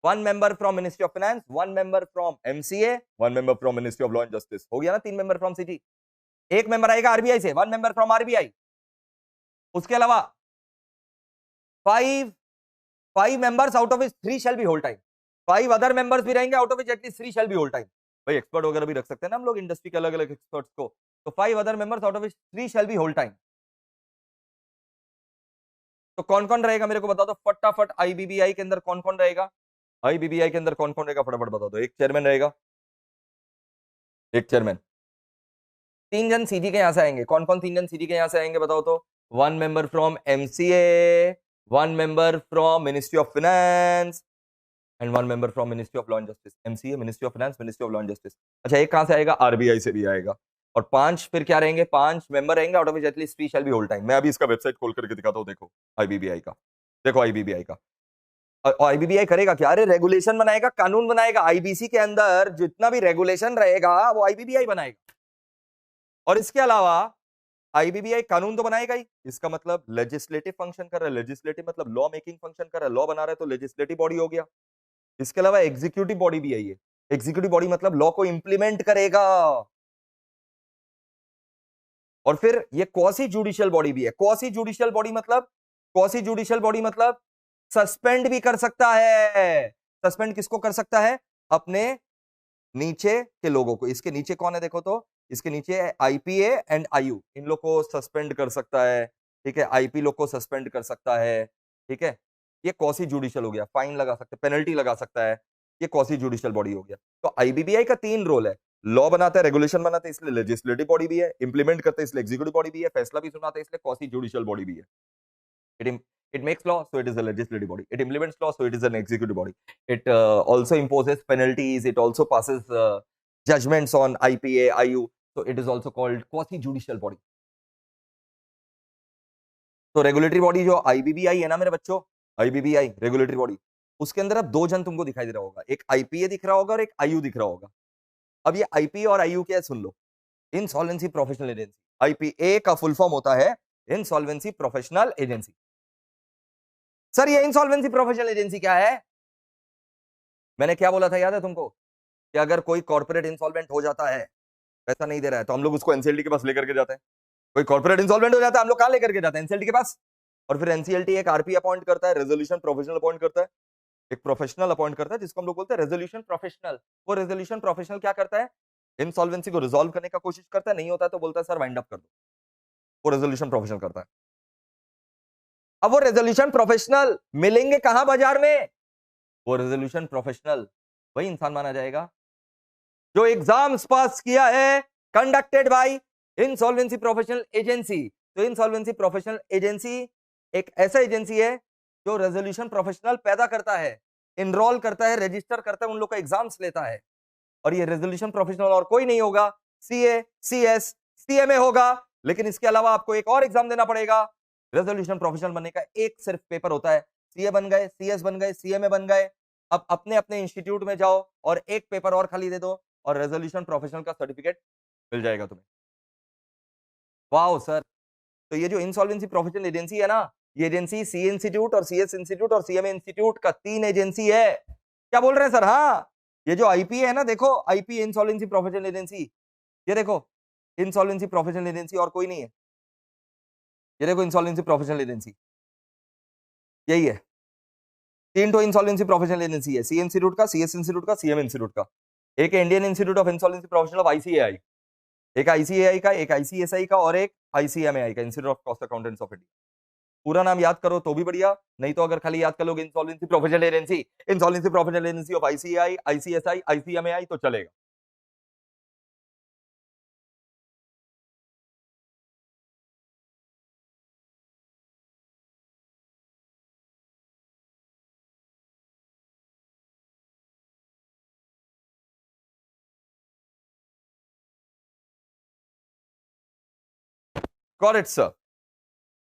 1 member from ministry of finance, 1 member from MCA, 1 member from ministry of law and justice. हो गया ना, 3 member from city. एक member आएगा RBI से, 1 member from RBI. उसके अलावा 5 members out of which 3 shall be whole time। 5 other members भी रहेंगे, out of which at least 3 shall be whole time। भाई एक्सपर्ट वगैरह भी रख सकते हैं ना हम लोग, इंडस्ट्री के अलग अलग एक्सपर्ट्स को। तो 5 other members out of which 3 shall be whole time। तो कौन कौन रहेगा मेरे को बता दो फटाफट। आईबीबीआई के अंदर कौन कौन रहेगा? आईबीबीआई के अंदर कौन कौन रहेगा फटाफट बता दो। एक चेयरमैन रहेगा, एक चेयरमैन। 3 जन सीजी के यहां से आएंगे। कौन कौन 3 जन सीजी के यहां से आएंगे बताओ तो? 1 member from MCA, 1 member from ministry of finance and 1 member from ministry of law and justice. MCA, ministry of finance, ministry of law and justice. अच्छा, एक कहां से आएगा? आरबीआई से भी आएगा। और 5 फिर क्या रहेंगे? 5 मेंबर रहेंगे, out of which at least 3 shall be whole time। मैं अभी इसका वेबसाइट खोल करके दिखाता हूं, देखो आईबीबीआई का। देखो आईबीबीआई का। आईबीबीआई करेगा क्या? अरे रेगुलेशन बनाएगा, कानून बनाएगा। आईबीसी के अंदर जितना भी रेगुलेशन रहेगा वो आईबीबीआई बनाएगा। और इसके अलावा आईबीबीआई कानून तो बनाएगा ही, इसका मतलब लेजिस्लेटिव फंक्शन कर रहा है। लेजिस्लेटिव मतलब लॉ मेकिंग फंक्शन कर रहा है, लॉ बना रहा है, तो लेजिस्लेटिव बॉडी हो गया। इसके अलावा एग्जीक्यूटिव बॉडी भी है ये। एग्जीक्यूटिव बॉडी मतलब लॉ को इंप्लीमेंट करेगा। और फिर ये क्वासी जुडिशियल बॉडी भी है। क्वासी जुडिशियल बॉडी मतलब, क्वासी जुडिशियल बॉडी मतलब सस्पेंड भी कर सकता है। सस्पेंड किसको कर सकता है? अपने नीचे के लोगों को। इसके नीचे कौन है देखो तो, इसके नीचे आईपीए एंड आईयू, इन लोग को सस्पेंड कर सकता है। ठीक है, आईपी लोग को सस्पेंड कर सकता है। ठीक है, ये क्वासी जुडिशियल हो गया। फाइन लगा सकते, पेनल्टी लगा सकता है। ये क्वासी जुडिशियल बॉडी हो गया। तो आईबीबीआई का 3 रोल है। लॉ बनाता है, रेगुलेशन बनाता है, इसलिए लेजिस्लेटिव बॉडी भी है। इंप्लीमेंट करते हैं इसलिए एग्जीक्यूटिव बॉडी भी है। फैसला भी सुनाता है इसलिए क्वासी जुडिशियल बॉडी भी है। It makes law, so it is a legislative body. It implements law, so it is an executive body. It also imposes penalties. It also passes judgments on IPA, IU. So it is also called quasi-judicial body. तो regulatory body जो IBBI है ना मेरे बच्चों, IBBI regulatory body, उसके अंदर अब 2 जन तुमको दिखाई दे रहा होगा। एक आईपीए दिख रहा होगा और एक आईयू दिख रहा होगा। अब ये आईपीए और आईयू क्या है सुन लो। Insolvency professional agency. आईपीए का फुल फॉर्म होता है इंसॉल्वेंसी प्रोफेशनल एजेंसी। सर ये इंसॉल्वेंसी प्रोफेशनल एजेंसी क्या है? मैंने क्या बोला था याद है तुमको? कि अगर कोई कॉर्पोरेट इंसॉल्वेंट हो जाता है, पैसा नहीं दे रहा है, तो हम लोग उसको एनसीएलटी के पास लेकर के जाते हैं। कोई कॉर्पोरेट इंसॉल्वेंट हो जाता है, हम लोग कहां लेकर के जाते हैं? एनसीएलटी के पास। और फिर एनसीएलटी एक आरपी अपॉइंट करता है, रेजोल्यूशन प्रोफेशनल अपॉइंट करता है, एक प्रोफेशनल अपॉइंट करता है जिसको हम लोग बोलते हैं रेजोल्यूशन प्रोफेशनल। वो रेजोल्यूशन प्रोफेशनल क्या करता है? इंसॉल्वेंसी को रिजॉल्व करने का कोशिश करता है, नहीं होता तो बोलता है सर वाइंड अप कर दो। वो रेजोल्यूशन प्रोफेशनल करता है। अब वो रेजोल्यूशन प्रोफेशनल मिलेंगे कहां बाजार में? वो रेजोल्यूशन प्रोफेशनल वही इंसान माना जाएगा जो एग्जाम्स पास किया है, conducted by insolvency professional agency. तो इंसॉल्वेंसी प्रोफेशनल एजेंसी एक ऐसा एजेंसी है जो रेजोल्यूशन प्रोफेशनल पैदा करता है, इनरोल करता है, रजिस्टर करता है, उन लोग का एग्जाम्स लेता है। और ये रेजोल्यूशन प्रोफेशनल और कोई नहीं होगा, सीए, सीएस, सीएमए होगा। लेकिन इसके अलावा आपको एक और एग्जाम देना पड़ेगा। रेजोल्यूशन प्रोफेशनल बनने का एक सिर्फ पेपर होता है। सीए बन गए, सीएस बन गए, सीएमए बन गए, अब अपने अपने इंस्टीट्यूट में जाओ और एक पेपर और खाली दे दो और रेजोल्यूशन प्रोफेशनल का सर्टिफिकेट मिल जाएगा तुम्हें। Wow sir. तो ये जो इंसॉल्वेंसी प्रोफेशनल एजेंसी है ना, ये एजेंसी सी इंस्टीट्यूट और सीएस इंस्टीट्यूट और सीएमए इंस्टीट्यूट का 3 एजेंसी है। क्या बोल रहे हैं सर? हाँ, ये जो आईपी है ना, देखो आईपी इंसॉल्वेंसी प्रोफेशनल एजेंसी, ये देखो इंसॉल्वेंसी प्रोफेशनल एजेंसी और कोई नहीं है। ये देखो इंसॉल्वेंसी प्रोफेशनल एजेंसी यही है। 3 तो इंसॉल्वेंसी प्रोफेशनल एजेंसी है, सी इंस्टीट्यूट का, सीएस इंस्टीट्यूट का, सीएम इंस्टीट्यूट का। एक Indian institute of insolvency professional of ICAI, एक आईसीएआई का, एक आईसीएसआई का और एक आईसीएमएआई का, institute of cost accountants of India. पूरा नाम याद करो तो भी बढ़िया, नहीं तो अगर खाली याद कर लोगे insolvency professional agency, insolvency professional agency of ICAI, ICSI, ICMAI तो चलेगा। Correct sir.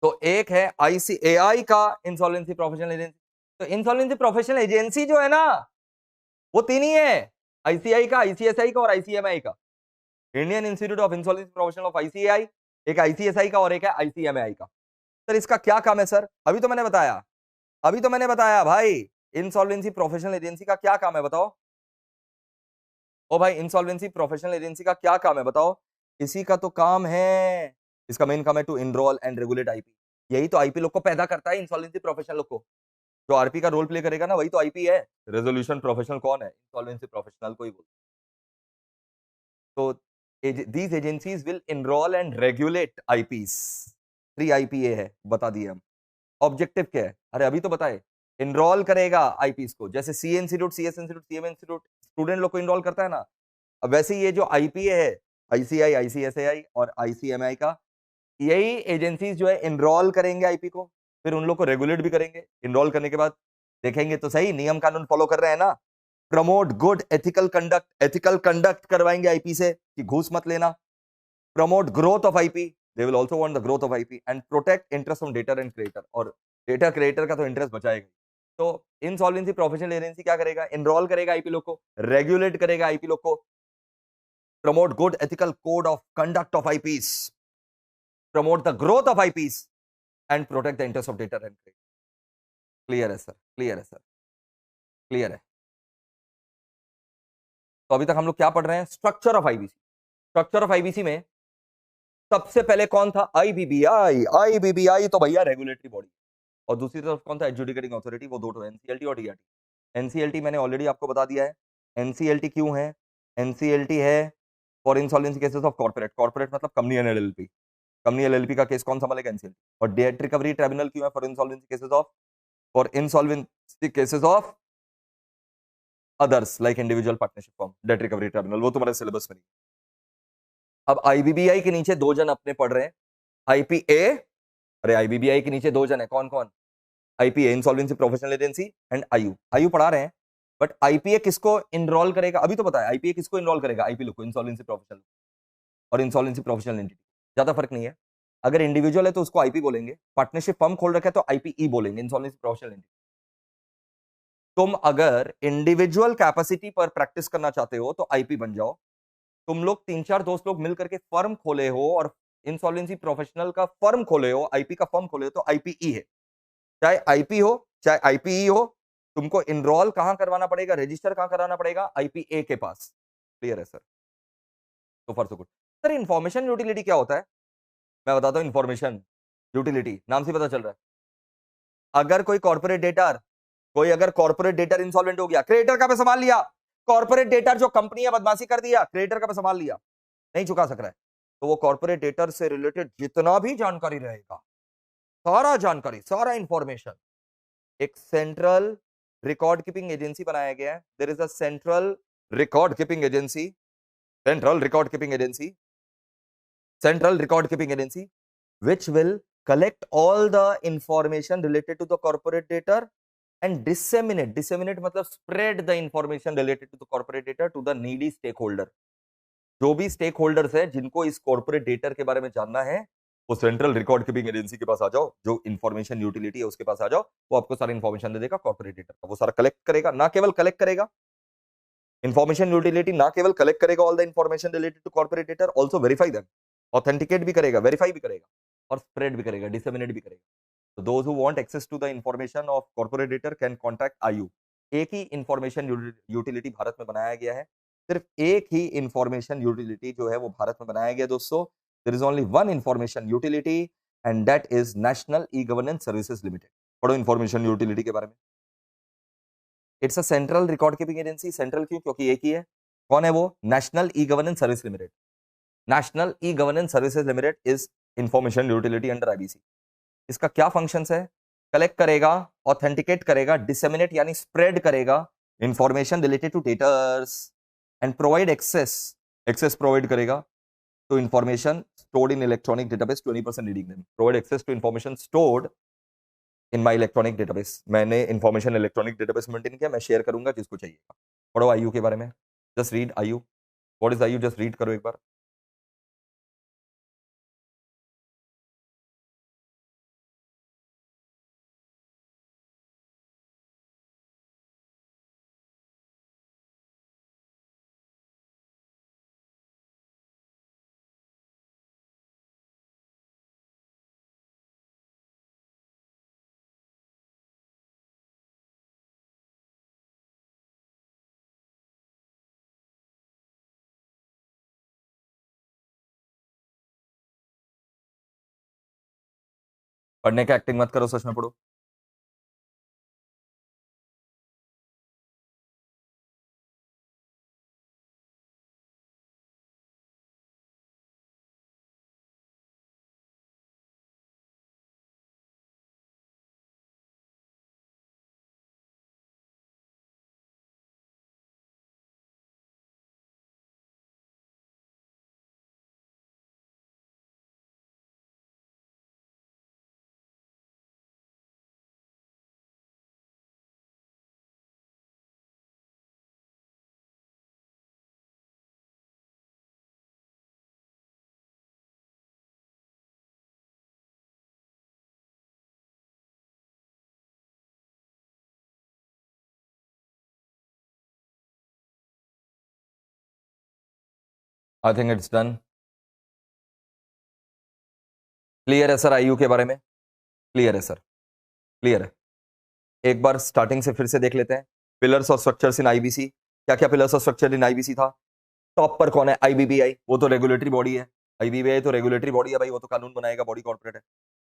तो एक है आईसीएआई का इंसॉल्वेंसी प्रोफेशनल एजेंसी। तो इंसॉल्वेंसी प्रोफेशनल एजेंसी जो है ना, वो 3 ही है, आईसीआई का, आईसीएसआई का और आईसीएमआई का। Indian institute of insolvency professional of ICAI, एक आईसीएसआई का और एक है आईसीएमआई का। सर इसका क्या काम है सर? अभी तो मैंने बताया अभी तो मैंने बताया भाई, इंसॉल्वेंसी प्रोफेशनल एजेंसी का क्या काम है बताओ। ओ भाई, इंसॉल्वेंसी प्रोफेशनल एजेंसी का क्या काम है बताओ। इसी का तो काम है, इसका मेन काम है to enrol and regulate IP. यही तो आईपी लोग को पैदा करता है, इंसॉल्वेंसी प्रोफेशनल लोग को। जो आरपी का रोल प्ले करेगा ना, वही तो आईपी है। रेजोल्यूशन प्रोफेशनल कौन है? इंसॉल्वेंसी प्रोफेशनल को ही बोलते हैं। तो these agencies will enrol and regulate IPs. 3 IPA है, बता दिए हम। ऑब्जेक्टिव क्या है? अरे अभी तो बताए। इनरोल करेगा आईपीस को, जैसे C institute, C S institute, C M institute student लोग को इनरोल करता है ना। अब वैसे ये जो आईपीए है, आईसीआई, आईसीएसएआई और आईसीएमआई का, यही एजेंसीज जो है इनरोल करेंगे आईपी को, फिर उन लोग को रेगुलेट भी करेंगे। इनरोल करने के बाद देखेंगे तो सही नियम कानून फॉलो कर रहे हैं ना। Promote good ethical conduct, ethical conduct करवाएंगे आईपी से कि घूस मत लेना। Promote growth of IP, they will also want the growth of IP and protect interest of debtor and creator, और डेटा क्रिएटर का तो इंटरेस्ट बचाएगा। तो इंसॉल्वेंसी प्रोफेशनल एजेंसी क्या करेगा? इनरोल करेगा आईपी लोग को, रेगुलेट करेगा आईपी लोग को, promote good ethical code of conduct of IPs, promote the growth of IPs, and protect the interest of data and trade. Clear है सर? क्लियर है सर? क्लियर है? तो अभी तक हम लोग क्या पढ़ रहे हैं? Structure of IBC. Structure of IBC में सबसे पहले कौन था? आईबीबीआई। आईबीबीआई तो भैया रेगुलेटरी बॉडी, और दूसरी तरफ कौन था? Adjudicating authority. वो दो तो एनसीएलटी और डीआरटी। एनसीएलटी मैंने ऑलरेडी आपको बता दिया है। एनसीएलटी क्यों है? एनसीएलटी है for insolvency cases of corporate. Corporate मतलब company and LLP. Company LLP का केस कौन संभालेगा? एनसीएलटी। और डेट रिकवरी ट्राइब्यूनल क्यों है? For insolvency cases of others like individual partnership form. Debt recovery tribunal वो तुम्हारे सिलेबस में नहीं। अब आईबीबीआई के नीचे दो जन अपने पढ़ रहे हैं, आईपीए। अरे आईबीबीआई के नीचे दो जन है, कौन कौन? IPA insolvency professional agency and आयु। आयु पढ़ा रहे हैं, बट आईपीए किसको इनरोल करेगा अभी तो बताया। आईपीए किसको इनरोल करेगा? आईपी लोग को, इंसॉल्वेंसी प्रोफेशनल और इंसॉल्वेंसी प्रोफेशनल एंटिटी। ज्यादा फर्क नहीं है। अगर इंडिविजुअल है तो उसको आईपी बोलेंगे, पार्टनरशिप फर्म खोल रखा है तो आईपीई बोलेंगे, इंसॉल्वेंसी प्रोफेशनल एंटिटी। तुम अगर इंडिविजुअल कैपेसिटी पर प्रैक्टिस करना चाहते हो तो आईपी बन जाओ। तुम लोग 3-4 दोस्त लोग मिलकर के फर्म खोले हो और इंसॉल्वेंसी प्रोफेशनल का फर्म खोले हो, आईपी का फर्म खोले हो, तो आईपीई है। चाहे आईपी हो चाहे आईपीई हो, तुमको इनरोल कहां करवाना पड़ेगा? रजिस्टर कहां कराना पड़ेगा? आईपीए के पास। क्लियर है सर? तो for so good. Sir information utility क्या होता है? मैं बताता हूं। इंफॉर्मेशन यूटिलिटी नाम से पता चल रहा है। अगर कोई कॉर्पोरेट डेटर, कोई अगर कॉर्पोरेट डेटर इंसॉल्वेंट हो गया, क्रिएटर का पे संभाल लिया। कॉर्पोरेट डेटर जो कंपनी है बदमाशी कर दिया, क्रिएटर का पे संभाल लिया, नहीं चुका सक रहा है, तो वो कॉर्पोरेट डेटर से रिलेटेड जितना भी जानकारी रहेगा, सारा जानकारी, सारा इंफॉर्मेशन, एक सेंट्रल रिकॉर्ड कीपिंग एजेंसी बनाया गया है। There is a central record keeping agency, central record keeping agency, central record keeping agency which will collect all the information related to the corporate data and disseminate मतलब spread the information related to the corporate data to the needy stakeholder। जो भी stake holders है जिनको इस corporate data के बारे में जानना है, वो सेंट्रल रिकॉर्ड कीपिंग एजेंसी के पास आ जाओ, जो इन्फॉर्मेशन यूटिलिटी है उसके पास आ जाओ। वो आपको सारा इन्फॉर्मेशन दे देगा कॉर्पोरेट डेटा का। वो सारा कलेक्ट करेगा, ना केवल कलेक्ट करेगा इन्फॉर्मेशन यूटिलिटी, ना केवल कलेक्ट करेगा all the information related to corporate data, also verify them, authenticate भी करेगा, वेरीफाई भी करेगा, और स्प्रेड भी करेगा, डिसेमिनेट भी करेगा। तो those who want access to the information of corporate data can contact IU. एक ही इंफॉर्मेशन यूटिलिटी भारत में बनाया गया है, सिर्फ एक ही इंफॉर्मेशन यूटिलिटी जो है वो भारत में बनाया गया दोस्तों। There is only one information utility and that is national e governance services limited. पढ़ो इंफॉर्मेशन यूटिलिटी के बारे में। It's a central record keeping agency. Central क्यों? क्योंकि एक ही है। कौन है वो? National e governance service limited. National e governance services limited is information utility under IBC. इसका क्या फंक्शंस है? कलेक्ट करेगा, ऑथेंटिकेट करेगा, डिसेमिनेट यानी स्प्रेड करेगा information related to debtors and provide access, access provide करेगा to information stored in electronic database to any person needing them, provide access to information stored in my electronic database। मैंने information electronic database maintain किया, मैं share करूंगा जिसको चाहिए। पढ़ो आयु के बारे में। जस्ट रीड आयु। व्हाट इज आयु? जस्ट रीड करो एक बार। पढ़ने का एक्टिंग मत करो, सच में पढ़ो। I think it's done. Clear है सर आईयू के बारे में? क्लियर है सर, क्लियर है। एक बार स्टार्टिंग से फिर से देख लेते हैं। पिलर्स और स्ट्रक्चर्स इन आईबीसी, क्या क्या पिलर्स और स्ट्रक्चर इन आईबीसी था? टॉप पर कौन है? आईबीबीआई, वो तो रेगुलेटरी बॉडी है। आईबीबीआई तो रेगुलेटरी बॉडी है भाई, वो तो कानून बनाएगा, बॉडी कॉर्पोरेट है।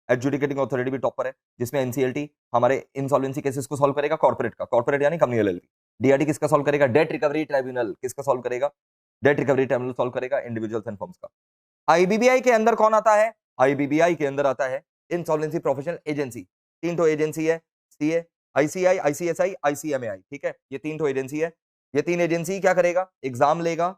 एडजुडिकेटिंग अथॉरिटी भी टॉप पर है, जिसमें एनसीएलटी हमारे इंसॉल्वेंसी केसेस को सॉल्व करेगा, कॉर्पोरेट का, कॉर्पोरेट यानी कंपनी एलएलपी। डीआरटी किसका सॉल्व करेगा? डेट रिकवरी ट्राइब्यूनल किसका सॉल्व करेगा? डेट रिकवरी ट्राइब्यूनल सॉल्व करेगा इंडिविजुअल्स एंड फर्म्स का। आईबीबीआई के अंदर कौन आता है? आईबीबीआई के अंदर आता है इंसॉल्वेंसी प्रोफेशनल एजेंसी। तीन तो एजेंसी है, सीए, आईसीआई, आईसीएसआई, आईसीएमएआई, ठीक है, ये तीन तो एजेंसी है। ये तीन एजेंसी क्या करेगा? एग्जाम लेगा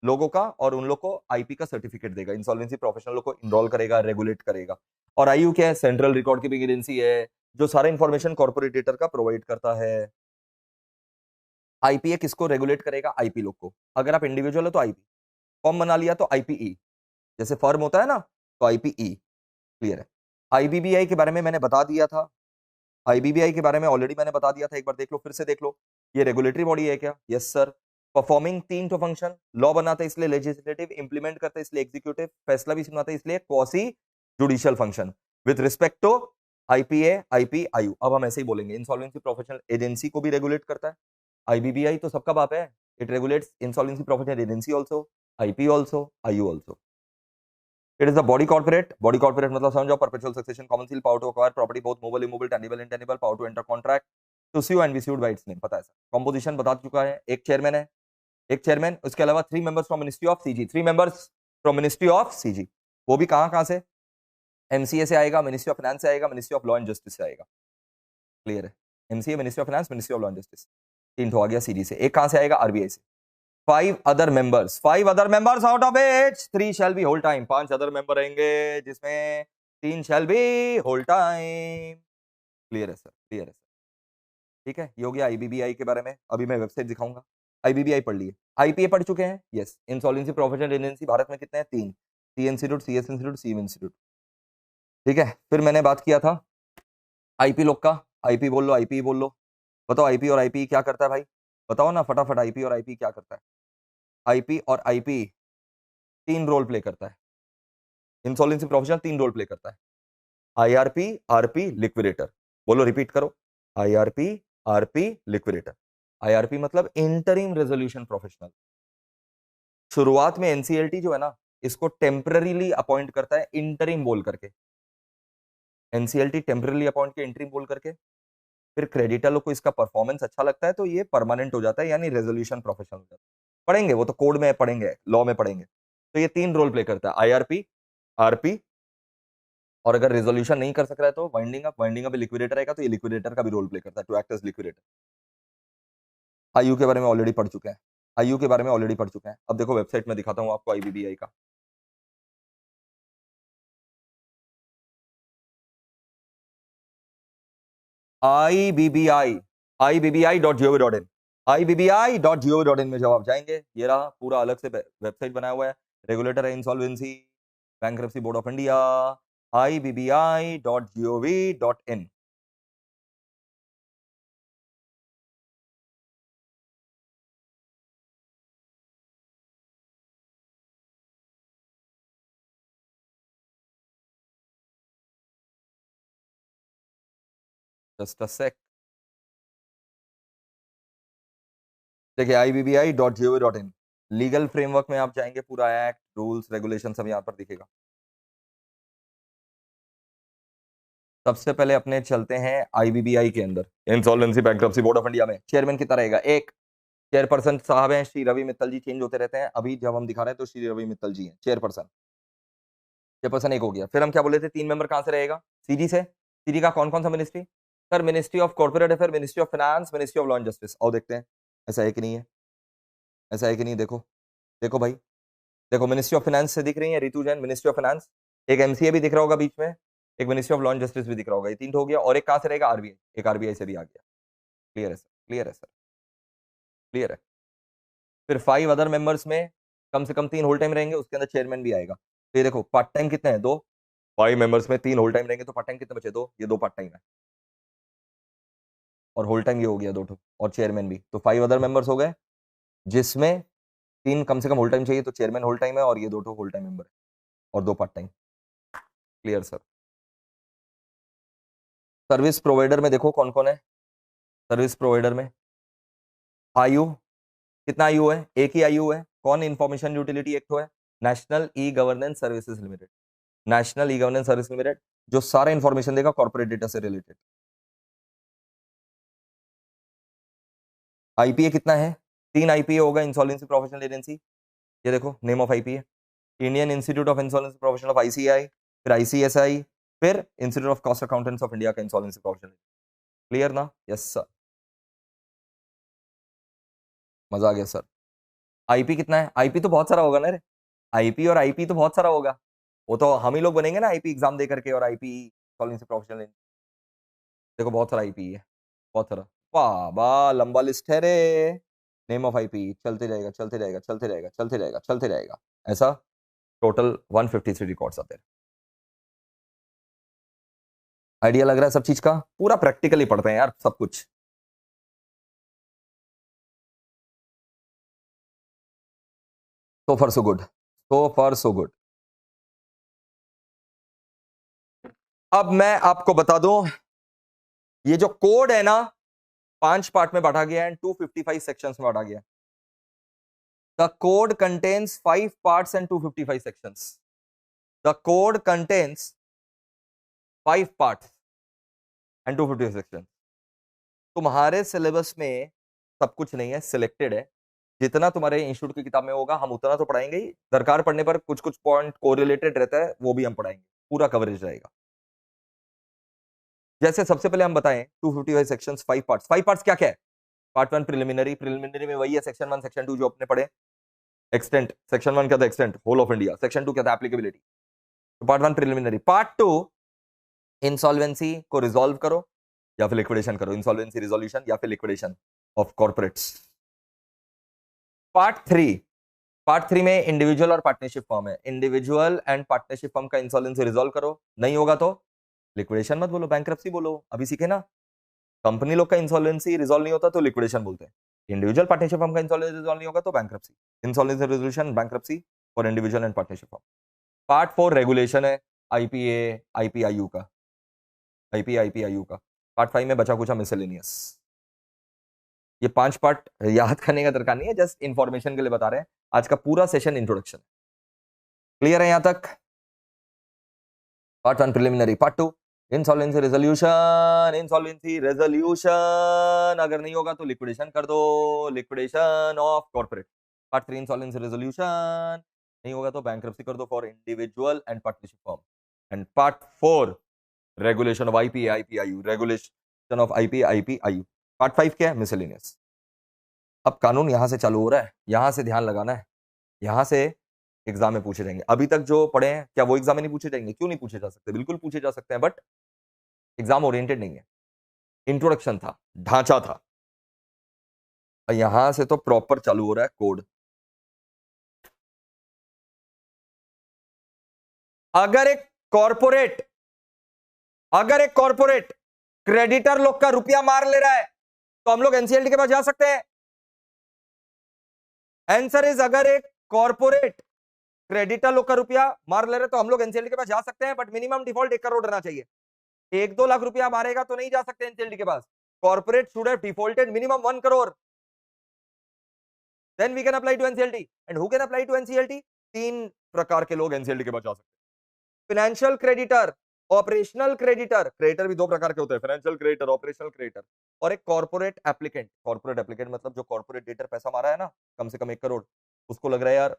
लोगों का और उन लोग को आईपी का सर्टिफिकेट देगा, इंसॉल्वेंसी प्रोफेशनल लोग को इनरोल करेगा, रेगुलेट करेगा। और आईयू क्या है? सेंट्रल रिकॉर्ड कीपिंग एजेंसी है, जो सारा इंफॉर्मेशन कॉर्पोरेटर का प्रोवाइड करता है। आईपीए किसको रेगुलेट करेगा? आईपी लोग को। अगर आप इंडिविजुअल हो तो आईपी, फॉर्म बना लिया तो आईपीई, जैसे फर्म होता है ना, तो आईपीई। क्लियर है। आईबीबीआई के बारे में मैंने बता दिया था, आईबीबीआई के बारे में ऑलरेडी मैंने बता दिया था, एक बार देख लो, फिर से देख लो। ये रेगुलेटरी बॉडी है क्या? Yes sir. परफॉर्मिंग तीन तो फंक्शन, लॉ बनाते इसलिए लेजिस्लेटिव, इंप्लीमेंट करते इसलिए एग्जीक्यूटिव, फैसला भी सुनाते इसलिए quasi judicial function. With respect to IPA, IP, IU, अब हम ऐसे ही बोलेंगे, इंसॉल्वेंसी प्रोफेशनल एजेंसी को भी रेगुलेट करता है। आईबीबीआई तो सबका बाप है, it regulates insolvency professional agency also, IP also, आयु also. It is the body corporate. Body corporate मतलब समझो, perpetual succession, common seal, power to acquire property, both movable, immobile, tangible, intangible, power to enter contract, to sue and be sued by its name. पता है sir. Composition बता चुका है, एक chairman है, एक चेयरमैन, उसके अलावा 3 members from Ministry of CG, 3 members from Ministry of CG। वो भी कहाँ कहाँ से? एमसीए से आएगा, मिनिस्ट्री ऑफ फाइनेंस से आएगा, ministry of law and justice से आएगा। क्लियर है? MCA, ministry of finance, ministry of law and justice, तीन तो आ गया सीजी से। एक कहाँ से आएगा? आरबीआई से। 5 other members out of which 3 shall be whole time। 5 other member रहेंगे जिसमें 3 shall be whole time। Clear है सर, क्लियर है सर। ठीक है, ये हो गया आईबीबीआई के बारे में। अभी मैं वेबसाइट दिखाऊंगा। आईबीबीआई पढ़ लिए, आईपीए पढ़ चुके हैं, यस। इंसॉल्वेंसी प्रोफेशनल एजेंसी भारत में कितने हैं? 3, C institute, CS institute, CM institute. ठीक है, फिर मैंने बात किया था आईपी लोग का। आईपी बोल लो, आईपी बोल लो। बताओ आईपी और आईपी क्या करता है भाई? बताओ ना फटाफट, आईपी और आईपी क्या करता है? आईपी और आईपी 3 रोल प्ले करता है। इंसॉल्वेंसी प्रोफेशनल 3 रोल प्ले करता है। IRP, RP, liquidator. बोलो, रिपीट करो। IRP, RP, liquidator. आईआरपी मतलब इंटरिम रेजोल्यूशन प्रोफेशनल। शुरुआत में एनसीएलटी जो है ना, इसको टेम्पररीली अपॉइंट करता है इंटरिम बोल करके। एनसीएलटी टेम्पररीली अपॉइंट के इंटरिम बोल करके, फिर क्रेडिटर लोग को इसका परफॉर्मेंस अच्छा लगता है तो ये परमानेंट हो जाता है, यानी रेजोल्यूशन प्रोफेशनल हो जाता है। पढ़ेंगे वो तो, कोड में पढ़ेंगे, लॉ में पढ़ेंगे। तो ये 3 रोल प्ले करता है, आईआरपी, आरपी, और अगर रेजोल्यूशन नहीं कर सक रहा है तो winding up. Winding up liquidator आएगा, तो ये लिक्विडेटर का भी रोल प्ले करता है, to act as liquidator. IU के बारे में ऑलरेडी पढ़ चुके हैं, आईयू के बारे में ऑलरेडी पढ़ चुके हैं। अब देखो वेबसाइट में दिखाता हूं आपको आईबीबीआई का। आईबीबीआई, IBBI.gov.in, IBBI.gov.in में जब आप जाएंगे, ये रहा पूरा अलग से वेबसाइट बनाया हुआ है। रेगुलेटर है insolvency, bankruptcy board of India, IBBI.gov.in। Just a sec. देखिए IBBI.gov.in, लीगल फ्रेमवर्क में आप जाएंगे, पूरा एक्ट, रूल्स, रेगुलेशन सब यहाँ पर दिखेगा। सबसे पहले अपने चलते हैं आईबीबीआई के अंदर, insolvency bankruptcy board of India में चेयरमैन कितना रहेगा? एक। चेयरपर्सन साहब हैं श्री रवि मित्तल जी, चेंज होते रहते हैं, अभी जब हम दिखा रहे हैं तो श्री रवि मित्तल जी हैं चेयरपर्सन। चेयरपर्सन एक हो गया। फिर हम क्या बोले थे, 3 मेंबर कहां से रहेगा? सीजी से। सीजी का कौन कौन सा ministry? Sir ministry of corporate affair, ministry of finance, ministry of law and justice. और देखते हैं ऐसा है कि नहीं है, ऐसा है कि नहीं। देखो देखो भाई, देखो मिनिस्ट्री ऑफ फाइनेंस से दिख रही है Ritu Jain, ministry of finance. एक एमसीए भी दिख रहा होगा बीच में, एक ministry of law and justice भी दिख रहा होगा। ये 3 हो गया। और एक कहां से रहेगा? आरबीआई। एक आरबीआई से भी आ गया। क्लियर है सर, क्लियर है सर, क्लियर है। फिर 5 अदर मेंबर्स में कम से कम 3 होल टाइम रहेंगे, उसके अंदर चेयरमैन भी आएगा। तो ये देखो पार्ट टाइम कितने हैं? 2। 5 मेंबर्स में 3 होल टाइम रहेंगे, तो पार्ट टाइम कितने बचे? 2। ये 2 पार्ट टाइम है, और होल टाइम ये हो गया 2 और चेयरमैन भी। तो 5 अदर मेंबर्स हो गए, जिसमें 3 कम से कम होल टाइम चाहिए, तो चेयरमैन होल टाइम है, और ये 2 होल टाइम मेंबर है, और 2 part time. Clear sir. Service provider में देखो कौन कौन है। सर्विस प्रोवाइडर में आयु, कितना आयु है? एक ही आयु है। कौन? इंफॉर्मेशन यूटिलिटी एक्ट है, national e governance services limited, national e governance service limited, जो सारा इंफॉर्मेशन देगा कॉर्पोरेट डेटा से रिलेटेड। आईपीए कितना है? 3 आईपीए होगा, इंसॉल्वेंसी प्रोफेशनल एजेंसी। ये देखो name of IPA, Indian institute of insolvency professional of ICI, फिर आईसीएसआई, फिर institute of cost accountants of India का इंसॉल्वेंसी प्रोफेशनल। क्लियर ना? यस सर, मजा आ गया सर। आईपी कितना है? आईपी तो बहुत सारा होगा ना रे, आईपी और आईपी तो बहुत सारा होगा। वो तो हम ही लोग बनेंगे ना आईपी एग्जाम दे करके, और आईपी इंसॉल्वेंसी प्रोफेशनल। देखो बहुत सारा आईपी है, बहुत सारा। वाह वाह, लंबा लिस्ट है रे। नेम ऑफ आईपी चलते जाएगा, चलते जाएगा, चलते जाएगा, चलते जाएगा, चलते जाएगा, ऐसा टोटल 153 रिकॉर्ड्स आते हैं। आइडिया लग रहा है सब चीज का? पूरा प्रैक्टिकली पढ़ते हैं यार सब कुछ। So for so good, so for so good. अब मैं आपको बता दूं, ये जो कोड है ना 5 पार्ट में बांटा गया है, 255 सेक्शंस में बांटा गया है। The code contains 5 parts and 255 sections. The code contains 5 parts and 255 sections. तुम्हारे सिलेबस में सब कुछ नहीं है, सिलेक्टेड है। जितना तुम्हारे इंस्टीट्यूट की किताब में होगा हम उतना तो पढ़ाएंगे ही, दरकार पड़ने पर कुछ कुछ पॉइंट कोरिलेटेड रहता है वो भी हम पढ़ाएंगे, पूरा कवरेज रहेगा। जैसे सबसे पहले हम बताएं 255 सेक्शंस, 5 पार्ट्स। 5 पार्ट्स क्या क्या है? पार्ट 1 प्रिलिमिनरी, प्रिलिमिनरी में वही है सेक्शन 1 सेक्शन 2 जो अपने पढ़े। एक्सटेंट, सेक्शन 1 क्या था? Extent whole of India. Section 2 क्या था? एप्लीकेबिलिटी। तो पार्ट 1 प्रिलिमिनरी। पार्ट 2 इंसॉल्वेंसी को रिजॉल्व करो या फिर लिक्विडेशन करो, इंसॉल्वेंसी रिजोल्यूशन या फिर लिक्विडेशन ऑफ कॉर्पोरेट्स। पार्ट 3 में इंडिविजुअल और पार्टनरशिप फॉर्म है। इंडिविजुअल एंड पार्टनरशिप फॉर्म का इंसॉल्वेंसी रिजॉल्व करो, नहीं होगा तो लिक्विडेशन मत बोलो, बैंक्रप्सी बोलो। अभी सीखे ना, कंपनी लोग का इंसॉल्वेंसी रिजॉल्व नहीं होता तो लिक्विडेशन बोलते हैं। इंडिविजुअल पार्टनरशिप फॉर्म का इंसॉल्वेंसी रिजॉल्व नहीं होगा तो bankruptcy. Insolvency resolution, bankruptcy for individual and partnership form. Part 4 regulation है, आईपीए आईपीआईयू का, आईपीए आईपीआईयू का। पार्ट 5 में बचा कुछ मिसलेनियस। ये 5 पार्ट याद करने का दरकार नहीं है, जस्ट इंफॉर्मेशन के लिए बता रहे हैं। आज का पूरा सेशन इंट्रोडक्शन। क्लियर है यहां तक? Part 1 preliminary. Part 2 insolvency resolution, insolvency resolution अगर नहीं होगा तो लिक्विडेशन कर दो, liquidation of corporate. Part 3 insolvency resolution, नहीं होगा तो बैंक्रप्सी कर दो for individual and partnership form. And part 4 regulation of IP IPIU, regulation of IP IPIU. Part 5 क्या है? मिसलेनियस। अब कानून यहां से चालू हो रहा है, यहां से ध्यान लगाना है, यहां से एग्जाम में पूछे जाएंगे। अभी तक जो पढ़े हैं क्या वो एग्जाम में नहीं पूछे जाएंगे? क्यों नहीं पूछे जा सकते? बिल्कुल पूछे जा सकते हैं, बट एग्जाम ओरिएंटेड नहीं है। इंट्रोडक्शन था, ढांचा था, यहां से तो प्रॉपर चालू हो रहा है कोड। अगर एक कॉर्पोरेट क्रेडिटर लोग का रुपया मार ले रहा है तो हम लोग एनसीएलटी के पास जा सकते हैं? आंसर इज, अगर एक कॉर्पोरेट क्रेडिटर लोग का रुपया मार ले रहे तो हम लोग एनसीएलटी के पास जा सकते हैं, बट मिनिमम डिफॉल्ट 1 करोड़ रहना चाहिए। 1-2 लाख रुपया मारेगा तो नहीं जा सकते एनसीएलटी के पास। Corporate should have defaulted minimum 1 crore, then we can apply to NCLT. And who can apply to NCLT? 3 प्रकार के लोग एनसीएलटी के पास जा सकते हैं। Financial creditor, operational creditor, creditor भी दो प्रकार के होते हैं, फाइनेंशियल क्रेडिटर, ऑपरेशनल क्रेडिटर, और एक कॉर्पोरेट एप्लीकेंट। कॉर्पोरेट एप्लीकेंट मतलब जो कॉर्पोरेट डेटर पैसा मारा है ना, कम से कम 1 करोड़, उसको लग रहा है यार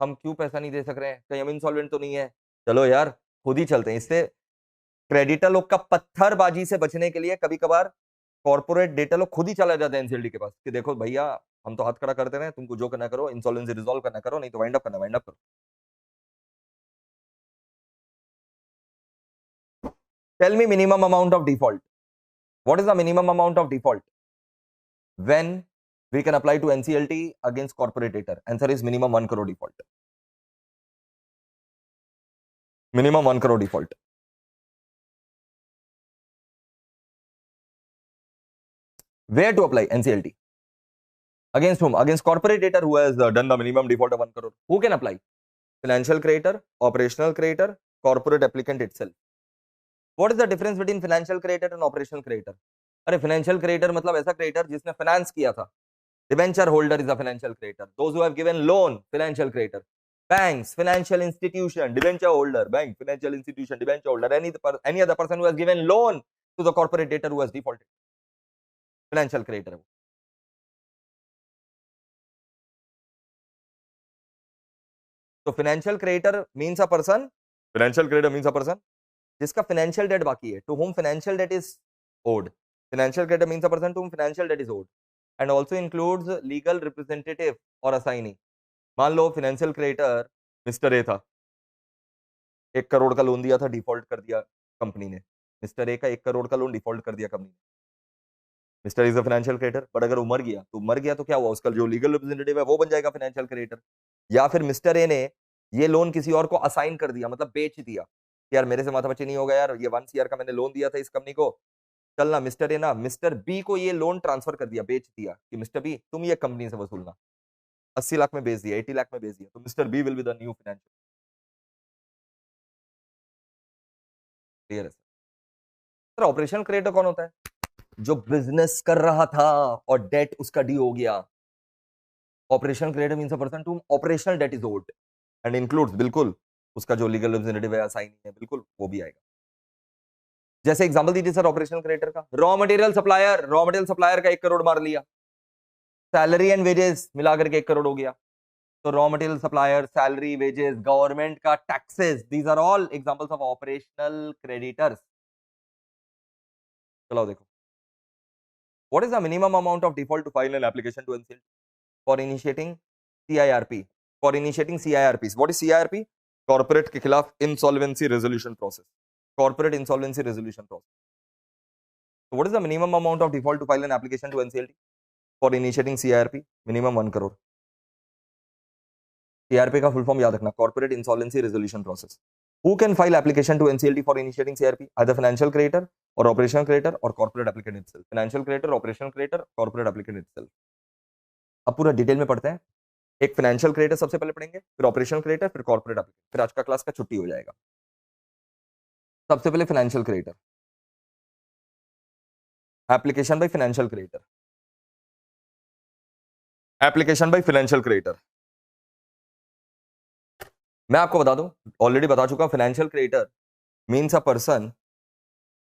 हम क्यों पैसा नहीं दे सक रहे हैं, कहीं हम इंसॉल्वेंट तो नहीं है, चलो यार खुद ही चलते हैं। इससे क्रेडिटर लोग का पत्थरबाजी से बचने के लिए कभी कभार कॉर्पोरेट डेटा लोग खुद ही चला जाता है एनसीएलटी के पास कि देखो भैया हम तो हाथ खड़ा करते रहे, तुमको जो करना करो, इंसॉल्वेंसी रिजॉल्व करना करो, नहीं तो वाइंड अप करना वाइंड अप करो। Tell me minimum amount of default, what is the minimum amount of default when we can apply to NCLT against corporate debtor? Answer is minimum 1 crore default. Minimum 1 crore default. Where to apply NCLT? Against whom? Against corporate debtor who has done the minimum default of 1 crore. Who can apply? Financial creditor, operational creditor, corporate applicant itself. What is the difference between financial creditor and operational creditor? अरे financial creditor मतलब ऐसा creditor जिसने finance किया था. Debenture holder is a financial creditor. Those who have given loan, financial creditor. Banks, financial institution, debenture holder, bank, financial institution, debenture holder, any other person who has given loan to the corporate debtor who has defaulted, financial creditor. So financial creditor means a person, financial creditor means a person जिसका financial debt बाकी है, to whom financial debt is owed. Financial creditor means a person to whom financial debt is owed, and also includes legal representative or assignee. मान लो financial creditor mister A था, 1 करोड़ का loan दिया था, default कर दिया company ने, mister A का 1 करोड़ का लोन डिफॉल्ट कर दिया कंपनी ने। Mister is a financial creditor, but अगर वो मर गया तो क्या हुआ, उसका जो लीगल रिप्रेजेंटेटिव है वो बन जाएगा फाइनेंशियल क्रेडिटर। या फिर मिस्टर ए ने ये लोन किसी और को असाइन कर दिया, मतलब बेच दिया कि यार मेरे से माथा पच्ची नहीं होगा यार, ये 1 CR का मैंने लोन दिया था इस कंपनी को, चलना मिस्टर ए ना मिस्टर बी को ये लोन ट्रांसफर कर दिया, बेच दिया कि मिस्टर बी तुम ये कंपनी से वसूलना, 80 लाख में बेच दिया, 80 लाख में बेच दिया, तो mister B will be the new financial. Clear है सर? ऑपरेशनल क्रेडिटर कौन होता है? जो बिजनेस कर रहा था और डेट उसका ड्यू हो गया। Operational creditor means a person to operational debt is owed and includes, बिल्कुल उसका जो लीगल रिप्रेजेंटेटिव है, असाइनी है, बिल्कुल वो भी आएगा। जैसे एग्जांपल दीजिए सर ऑपरेशनल क्रेडिटर का, रॉ मटेरियल सप्लायर का 1 करोड़ मार लिया, सैलरी एंड वेजेस मिलाकर के 1 करोड़ हो गया, तो raw material supplier, salary, wages, government का taxes, these are all examples of operational creditors. चलो देखो, what is the minimum amount of default to file an application to NCLT for initiating CIRP? For initiating CIRPs, what is CIRP? Corporate के खिलाफ insolvency resolution process, corporate insolvency resolution process. So what is the minimum amount of default to file an application to NCLT for initiating CIRP? Minimum 1 crore. CIRP का full form याद रखना, corporate insolvency resolution process. Who can file application to NCLT for initiating CIRP? Either financial creditor or operational creditor or corporate applicant itself. Financial creditor, operational creditor, corporate applicant itself. अब पूरा detail में पढ़ते हैं। एक financial creditor सबसे पहले पढ़ेंगे, फिर ऑपरेशनल क्रेडिटर, फिर कॉर्पोरेट एप्लीकेंट, फिर आज का क्लास का छुट्टी हो जाएगा। सबसे पहले financial creditor, application by financial creditor, application by financial creditor. मैं आपको बता दूं, ऑलरेडी बता चुका, financial creditor means a person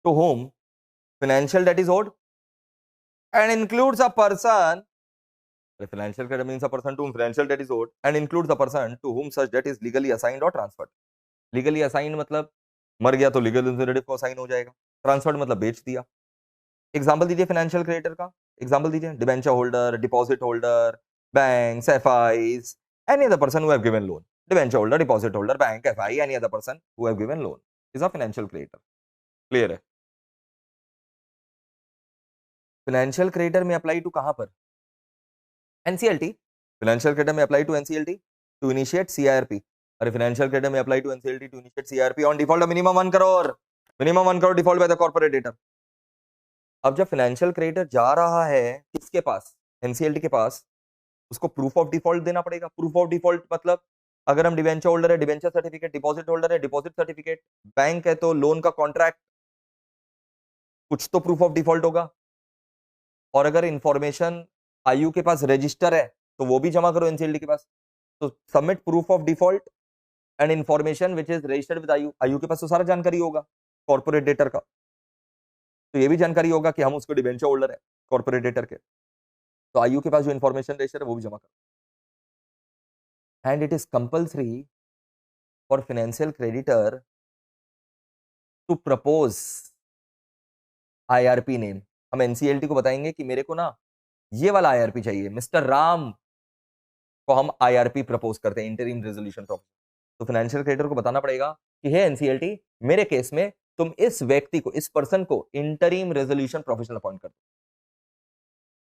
to whom financial debt is owed and includes a person, financial creditor means a person to whom financial debt is owed and includes the person to whom such debt is legally assigned or transferred. Legally assigned मतलब मर गया तो legal representative को assign हो जाएगा, transferred मतलब बेच दिया। एग्जांपल दीजिए फाइनेंशियल क्रेडिटर का, एग्जांपल दीजिए debenture holder, deposit holder, banks, FIs, any other person who have given loan. Debenture holder, deposit holder, bank, FI, any other person who have given loan is a financial creditor. Clear है? Financial creditor में apply to कहां पर? NCLT। Financial creditor में apply to NCLT to initiate CIRP। अरे financial creditor में apply to NCLT to initiate CIRP on default of minimum 1 crore, minimum 1 crore default by the corporate debtor. अब जब financial creditor जा रहा है किसके पास? NCLT के पास, उसको प्रूफ ऑफ डिफॉल्ट देना पड़ेगा। प्रूफ ऑफ डिफॉल्ट मतलब अगर हम डिवेंचर होल्डर है, डिवेंचर सर्टिफिकेट, डिपॉजिट होल्डर है, डिपॉजिट सर्टिफिकेट, बैंक है तो लोन का कॉन्ट्रैक्ट, कुछ तो प्रूफ ऑफ डिफॉल्ट होगा। और अगर इंफॉर्मेशन आयु के पास रजिस्टर है तो वो भी जमा करो NCLT के पास। तो submit proof of default and information which is registered with आयु, आयु के पास तो सारा जानकारी होगा कॉर्पोरेट डेटर का, तो ये भी जानकारी होगा कि हम उसको डिबेंचर होल्डर है कॉर्पोरेट डेटर के, तो आयु के पास जो इंफॉर्मेशन रजिस्टर है वो भी जमा करो। And it is compulsory for financial creditor to propose IRP name. हम एनसीएलटी को बताएंगे कि मेरे को ना ये वाला आईआरपी चाहिए, मिस्टर राम को हम आईआरपी प्रपोज करते हैं, इंटरिम रेजोल्यूशन प्रपोज। तो फाइनेंशियल क्रेडिटर को बताना पड़ेगा कि हे एनसीएलटी, मेरे केस में तुम इस व्यक्ति को, इस पर्सन को इंटरिम रेजोल्यूशन प्रोफेशनल अपॉइंट कर दो,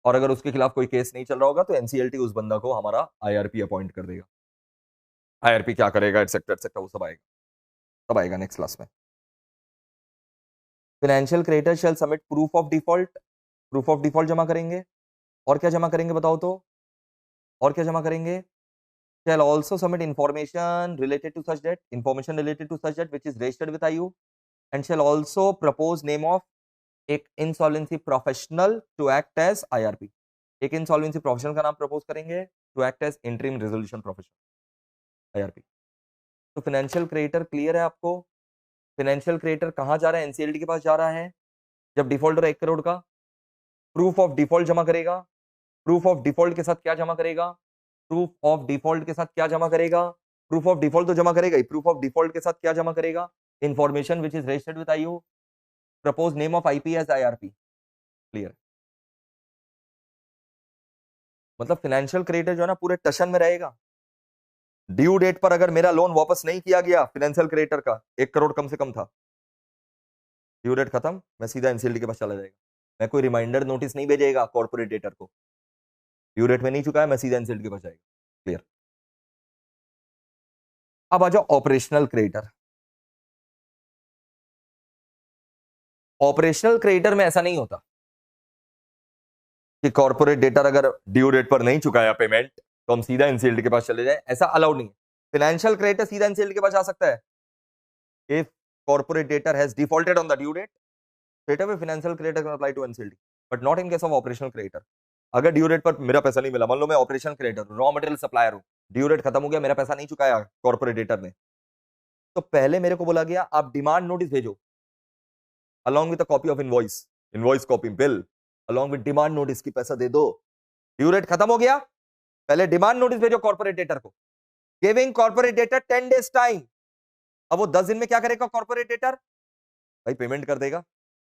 और अगर उसके खिलाफ कोई केस नहीं चल रहा होगा तो एनसीएलटी उस बंदा को हमारा आईआरपी अपॉइंट कर देगा। आईआरपी क्या करेगा एटसेट्रा वो सब आएगा नेक्स्ट क्लास में। Financial creditor shall submit proof of default, proof of default जमा करेंगे, और क्या जमा करेंगे बताओ तो, और क्या जमा करेंगे? shall also submit information related to such debt, information related to such debt which is registered with IU, and shall also propose name of एक insolvency professional to act as IRP। एक insolvency professional का नाम propose करेंगे to act as interim resolution professional IRP। तो financial creditor clear है आपको? financial creditor कहाँ जा रहा है? NCLT के पास जा रहा है। जब डिफॉल्टर 1 करोड़ का, प्रूफ ऑफ डिफॉल्ट जमा करेगा, प्रूफ ऑफ डिफॉल्ट के साथ क्या जमा करेगा? प्रूफ ऑफ डिफॉल्ट के साथ क्या जमा करेगा? प्रूफ ऑफ डिफॉल्ट तो जमा करेगा ही, प्रूफ ऑफ डिफॉल्ट के साथ क्या जमा करेगा? Information which is registered with IU, propose name of IP as IRP. Clear? मतलब फाइनेंशियल क्रेडिटर जो है ना पूरे टशन में रहेगा। ड्यू डेट पर अगर मेरा लोन वापस नहीं किया गया फाइनेंशियल क्रेडिटर का, 1 करोड़ कम से कम था, ड्यू डेट खत्म, मैं सीधा एनसीएलटी के पास चला जाएगा, मैं कोई रिमाइंडर नोटिस नहीं भेजेगा कॉर्पोरेट डेटर को, ड्यू डेट में नहीं चुका है, मैं सीधा एनसीएलटी के पास जाएगा। क्लियर? अब आ जाओ ऑपरेशनल क्रेडिटर। ऑपरेशनल क्रेडिटर में ऐसा नहीं होता कि कॉर्पोरेट डेटर अगर ड्यू डेट पर नहीं चुकाया पेमेंट तो हम सीधा एनसीएलटी के पास चले जाएं, ऐसा अलाउड नहीं है। फाइनेंशियल क्रेडिटर सीधा एनसीएलटी के पास जा सकता है। If corporate debtor has defaulted on the due date, straight away financial creditor can apply to NCLT, but not in case of operational creditor। अगर ड्यू डेट पर मेरा पैसा नहीं मिला, मान लो मैं operational creditor, raw material supplier हूं, due date खत्म हो गया, मेरा पैसा नहीं चुकाया कॉर्पोरेट डेटर ने, तो पहले मेरे को बोला गया आप डिमांड नोटिस भेजो along with a copy of invoice, invoice copy, bill along with demand notice की पैसा दे दो। ड्यू डेट खत्म हो गया, पहले डिमांड नोटिस भेजो कॉर्पोरेट डेटर को, giving corporate debtor 10 days time. अब वो 10 दिन में क्या करेगा कॉर्पोरेट डेटर? भाई पेमेंट कर देगा।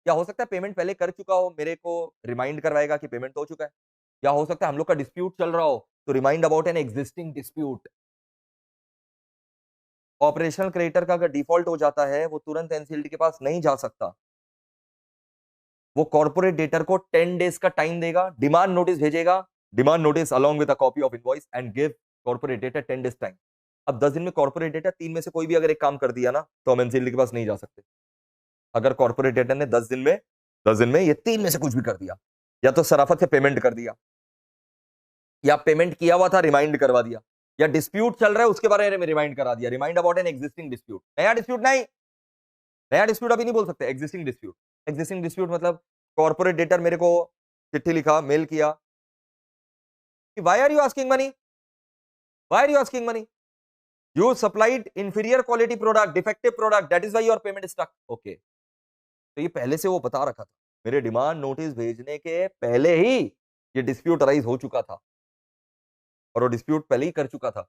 या हो सकता है पेमेंट पहले कर चुका हो, मेरे को रिमाइंड करवाएगा कि पेमेंट तो हो चुका है, या हो सकता है हम लोग का डिस्प्यूट चल रहा हो तो remind about an existing dispute. Operational creditor का अगर डिफॉल्ट हो जाता है वो तुरंत एनसीएलटी के पास नहीं जा सकता, वो कॉर्पोरेट डेटर को 10 days का टाइम देगा, डिमांड नोटिस भेजेगा, demand notice along with a copy of invoice and give corporate debtor 10 days time. अब 10 दिन में कॉर्पोरेट डेटर 3 में से कोई भी अगर एक काम कर दिया ना तो हम एनसीएलटी के पास नहीं जा सकते। अगर कॉर्पोरेट डेटर ने 10 दिन में ये 3 में से कुछ भी कर दिया, या तो सराफत से पेमेंट कर दिया, या पेमेंट किया हुआ था रिमाइंड करवा दिया, या डिस्प्यूट चल रहा है उसके बारे में रिमाइंड करा दिया, remind about an existing dispute. नया डिस्प्यूट नहीं, नया डिस्प्यूट अभी नहीं बोल सकते, एग्जिस्टिंग डिस्प्यूट। एग्जिस्टिंग डिस्प्यूट मतलब कॉर्पोरेट डेटर मेरे को चिट्ठी लिखा, मेल किया कि why are you asking money, why are you asking money, you supplied inferior quality product, defective product, that is why your payment stuck. Okay, तो ये पहले से वो बता रखा था, मेरे डिमांड नोटिस भेजने के पहले ही ये डिस्प्यूट अराइज हो चुका था, और वो डिस्प्यूट पहले ही कर चुका था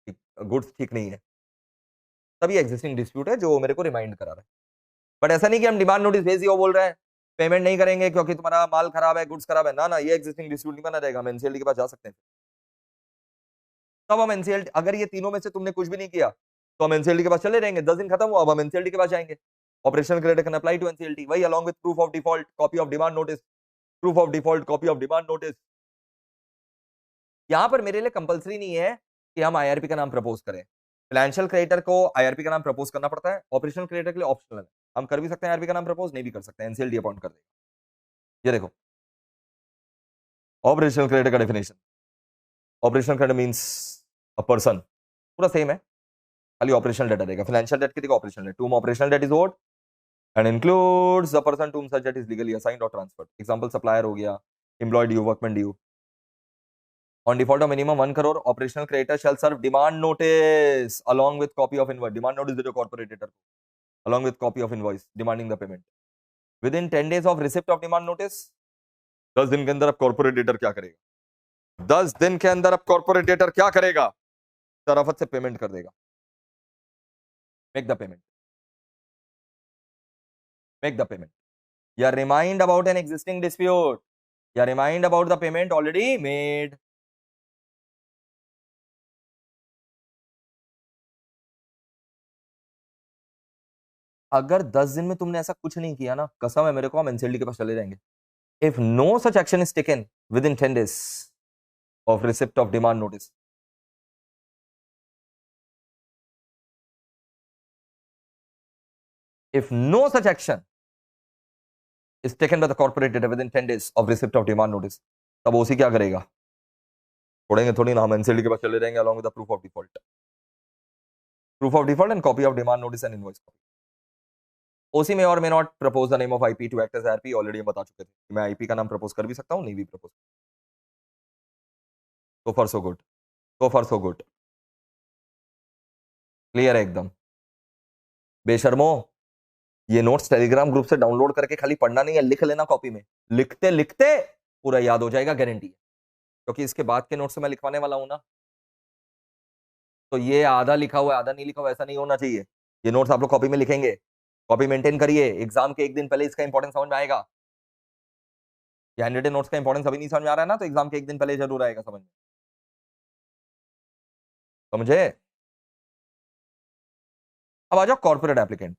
कि गुड्स ठीक नहीं है, तभी एग्जिस्टिंग डिस्प्यूट है जो मेरे को रिमाइंड करा रहा है। बट ऐसा नहीं कि हम डिमांड नोटिस भेज दिया वो बोल रहे हैं पेमेंट नहीं करेंगे क्योंकि तुम्हारा माल खराब है, गुड्स खराब है, ना ना, ये एग्जिस्टिंग डिस्प्यूट नहीं बना रहेगा, हम एनसीएलटी के पास जा सकते हैं। तब हम एनसीएलटी, अगर ये तीनों में से तुमने कुछ भी नहीं किया तो हम एनसीएलटी के पास चले रहेंगे, 10 दिन खत्म हुआ, अब हम एनसीएलटी के पास जाएंगे। Operational creditor can apply to NCLT, वही along with proof of default, copy of demand notice, proof of default, copy of demand notice. यहां पर मेरे लिए कंपलसरी नहीं है कि हम आईआरपी का नाम प्रपोज करें, फाइनेंशियल क्रेडिटर को आईआरपी का नाम प्रपोज करना पड़ता है, ऑपरेशनल क्रेडिटर के लिए ऑप्शनल है, हम कर भी सकते हैं आईआरपी का नाम प्रपोज, नहीं भी कर सकते हैं, एनसीएलटी अपॉइंट कर देगा। ये देखो ऑपरेशनल क्रेडिटर का definition, operational creditor means a person, पूरा सेम है, खाली ऑपरेशनल डेट रहेगा। फाइनेंशियल डेट की देखो operational debt, to whom operational debt is what and includes the person to whom such debt is legally assigned और ट्रांसफर्ड। एग्जांपल सप्लायर हो गया, employ due, workman due. On default of minimum 1 crore, operational creditor shall serve demand notice along with copy of invoice. Demand notice दे दो corporate debtor को along with copy of invoice demanding the payment. Within 10 days of receipt of demand notice, 10 दिन के अंदर अब corporate debtor क्या करेगा? 10 दिन के अंदर अब corporate debtor क्या करेगा? शराफत से पेमेंट कर देगा. Make the payment. Make the payment. या remind about an existing dispute. या remind about the payment already made. अगर 10 दिन में तुमने ऐसा कुछ नहीं किया ना, कसम है मेरे को, हम एनसीएलटी के पास चले जाएंगे. If no such action is taken within 10 days of receipt of demand notice, if no such action is taken by the corporate debtor within 10 days of receipt of demand notice, तब ओसी क्या करेगा? छोड़ेंगे थोड़ी ना, हम एनसीएलटी के पास चले जाएंगे along with the proof of default. Proof of default and copy of demand notice and invoice copy. ओसी में और may not propose the name of IP to act as IRP. Already हम बता चुके थे कि मैं आईपी का नाम प्रपोज कर भी सकता हूं, नहीं भी propose. So far so good. So far so good. Clear है एकदम. बेशर्मो, ये नोट्स टेलीग्राम ग्रुप से डाउनलोड करके खाली पढ़ना नहीं है, लिख लेना कॉपी में. लिखते लिखते पूरा याद हो जाएगा, गारंटी है. क्योंकि इसके बाद के नोट्स मैं लिखवाने वाला हूं ना, तो ये आधा लिखा हुआ है आधा नहीं लिखा हुआ, ऐसा नहीं होना चाहिए. ये नोट्स आप लोग कॉपी में लिखेंगे, कॉपी मेंटेन करिए. एग्जाम के एक दिन पहले इसका इंपॉर्टेंस समझ में आएगा. ये हैंडरिटन नोट्स का इंपॉर्टेंस अभी नहीं समझ में आ रहा है ना, तो एग्जाम के एक दिन पहले जरूर आएगा समझ में. समझे? अब आ जाओ कॉर्पोरेट एप्लीकेंट.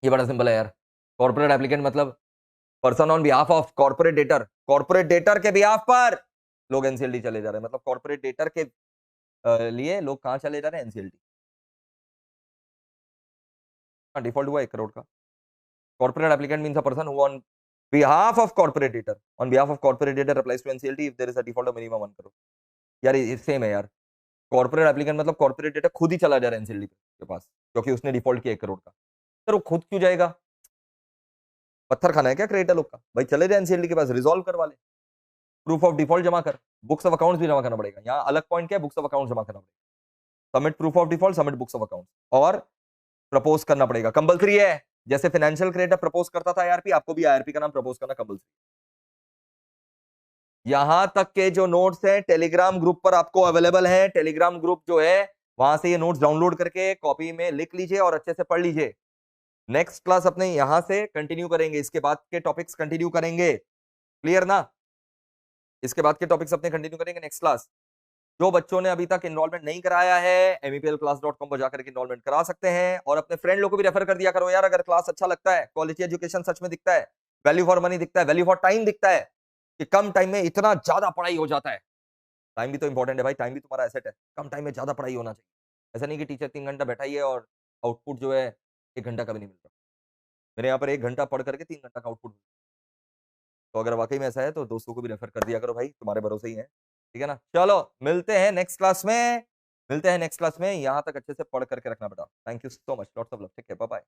ये बड़ा सिंपल है यार. कॉर्पोरेट एप्लीकेंट मतलब person on behalf of corporate debtor. Corporate debtor के बिहाफ पर लोग एनसीएलटी चले जा रहे हैं. मतलब कॉर्पोरेट डेटर के लिए लोग कहां चले जा रहे हैं? एनसीएलटी. हाँ, डिफॉल्ट हुआ 1 करोड़ का. Corporate applicant means a person who on behalf of corporate debtor, on behalf of corporate debtor applies to NCLT if there is a default of minimum 1 crore. यार ये सेम है यार. कॉर्पोरेट एप्लीकेंट मतलब corporate debtor खुद ही चला जा रहा है एनसीएलटी के पास, क्योंकि उसने डिफॉल्ट किया 1 करोड़ का. सर वो खुद क्यों जाएगा? पत्थर खाना है क्या क्रेडिटर लोग का? भाई चले जाए एनसीएलटी के पास, रिजॉल्व करवा ले. प्रूफ ऑफ डिफॉल्ट जमा कर, बुक्स ऑफ अकाउंट्स भी जमा करना पड़ेगा. यहाँ अलग पॉइंट क्या है? बुक्स ऑफ अकाउंट्स जमा करना पड़ेगा. Submit proof of default, submit books of accounts, और प्रपोज करना पड़ेगा. कंपलसरी है. जैसे फाइनेंशियल क्रेडिटर प्रपोज करता था आईआरपी, आपको भी आईआरपी का नाम प्रपोज करना कंपलसरी. यहां तक के जो नोट्स हैं टेलीग्राम ग्रुप पर आपको अवेलेबल है. टेलीग्राम ग्रुप जो है वहां से ये नोट्स डाउनलोड करके कॉपी में लिख लीजिए और अच्छे से पढ़ लीजिए. नेक्स्ट क्लास अपने यहां से कंटिन्यू करेंगे, इसके बाद के टॉपिक्स कंटिन्यू करेंगे. क्लियर ना? इसके बाद के टॉपिक्स अपने कंटिन्यू करेंगे नेक्स्ट क्लास. जो बच्चों ने अभी तक इनरोलमेंट नहीं कराया है, meplclass.com पर जाकर के इनरोलमेंट करा सकते हैं. और अपने फ्रेंड लोग को भी रेफर कर दिया करो यार. अगर क्लास अच्छा लगता है, क्वालिटी एजुकेशन सच में दिखता है, वैल्यू फॉर मनी दिखता है, वैल्यू फॉर टाइम दिखता है कि कम टाइम में इतना ज्यादा पढ़ाई हो जाता है. टाइम भी तो इंपॉर्टेंट है भाई, टाइम भी तुम्हारा एसेट है. कम टाइम में ज्यादा पढ़ाई होना चाहिए. ऐसा नहीं कि टीचर 3 घंटा बैठाइए और आउटपुट जो है 1 घंटा का भी नहीं मिलता. मेरे यहाँ पर 1 घंटा पढ़ करके 3 घंटा का आउटपुट. तो अगर वाकई में ऐसा है तो दोस्तों को भी रेफर कर दिया करो भाई, तुम्हारे भरोसे ही है. ठीक है ना? चलो मिलते हैं नेक्स्ट क्लास में. मिलते हैं नेक्स्ट क्लास में. यहां तक अच्छे से पढ़ करके रखना बेटा. Thank you so much. Lots of love. ठीक है, बाय बाय.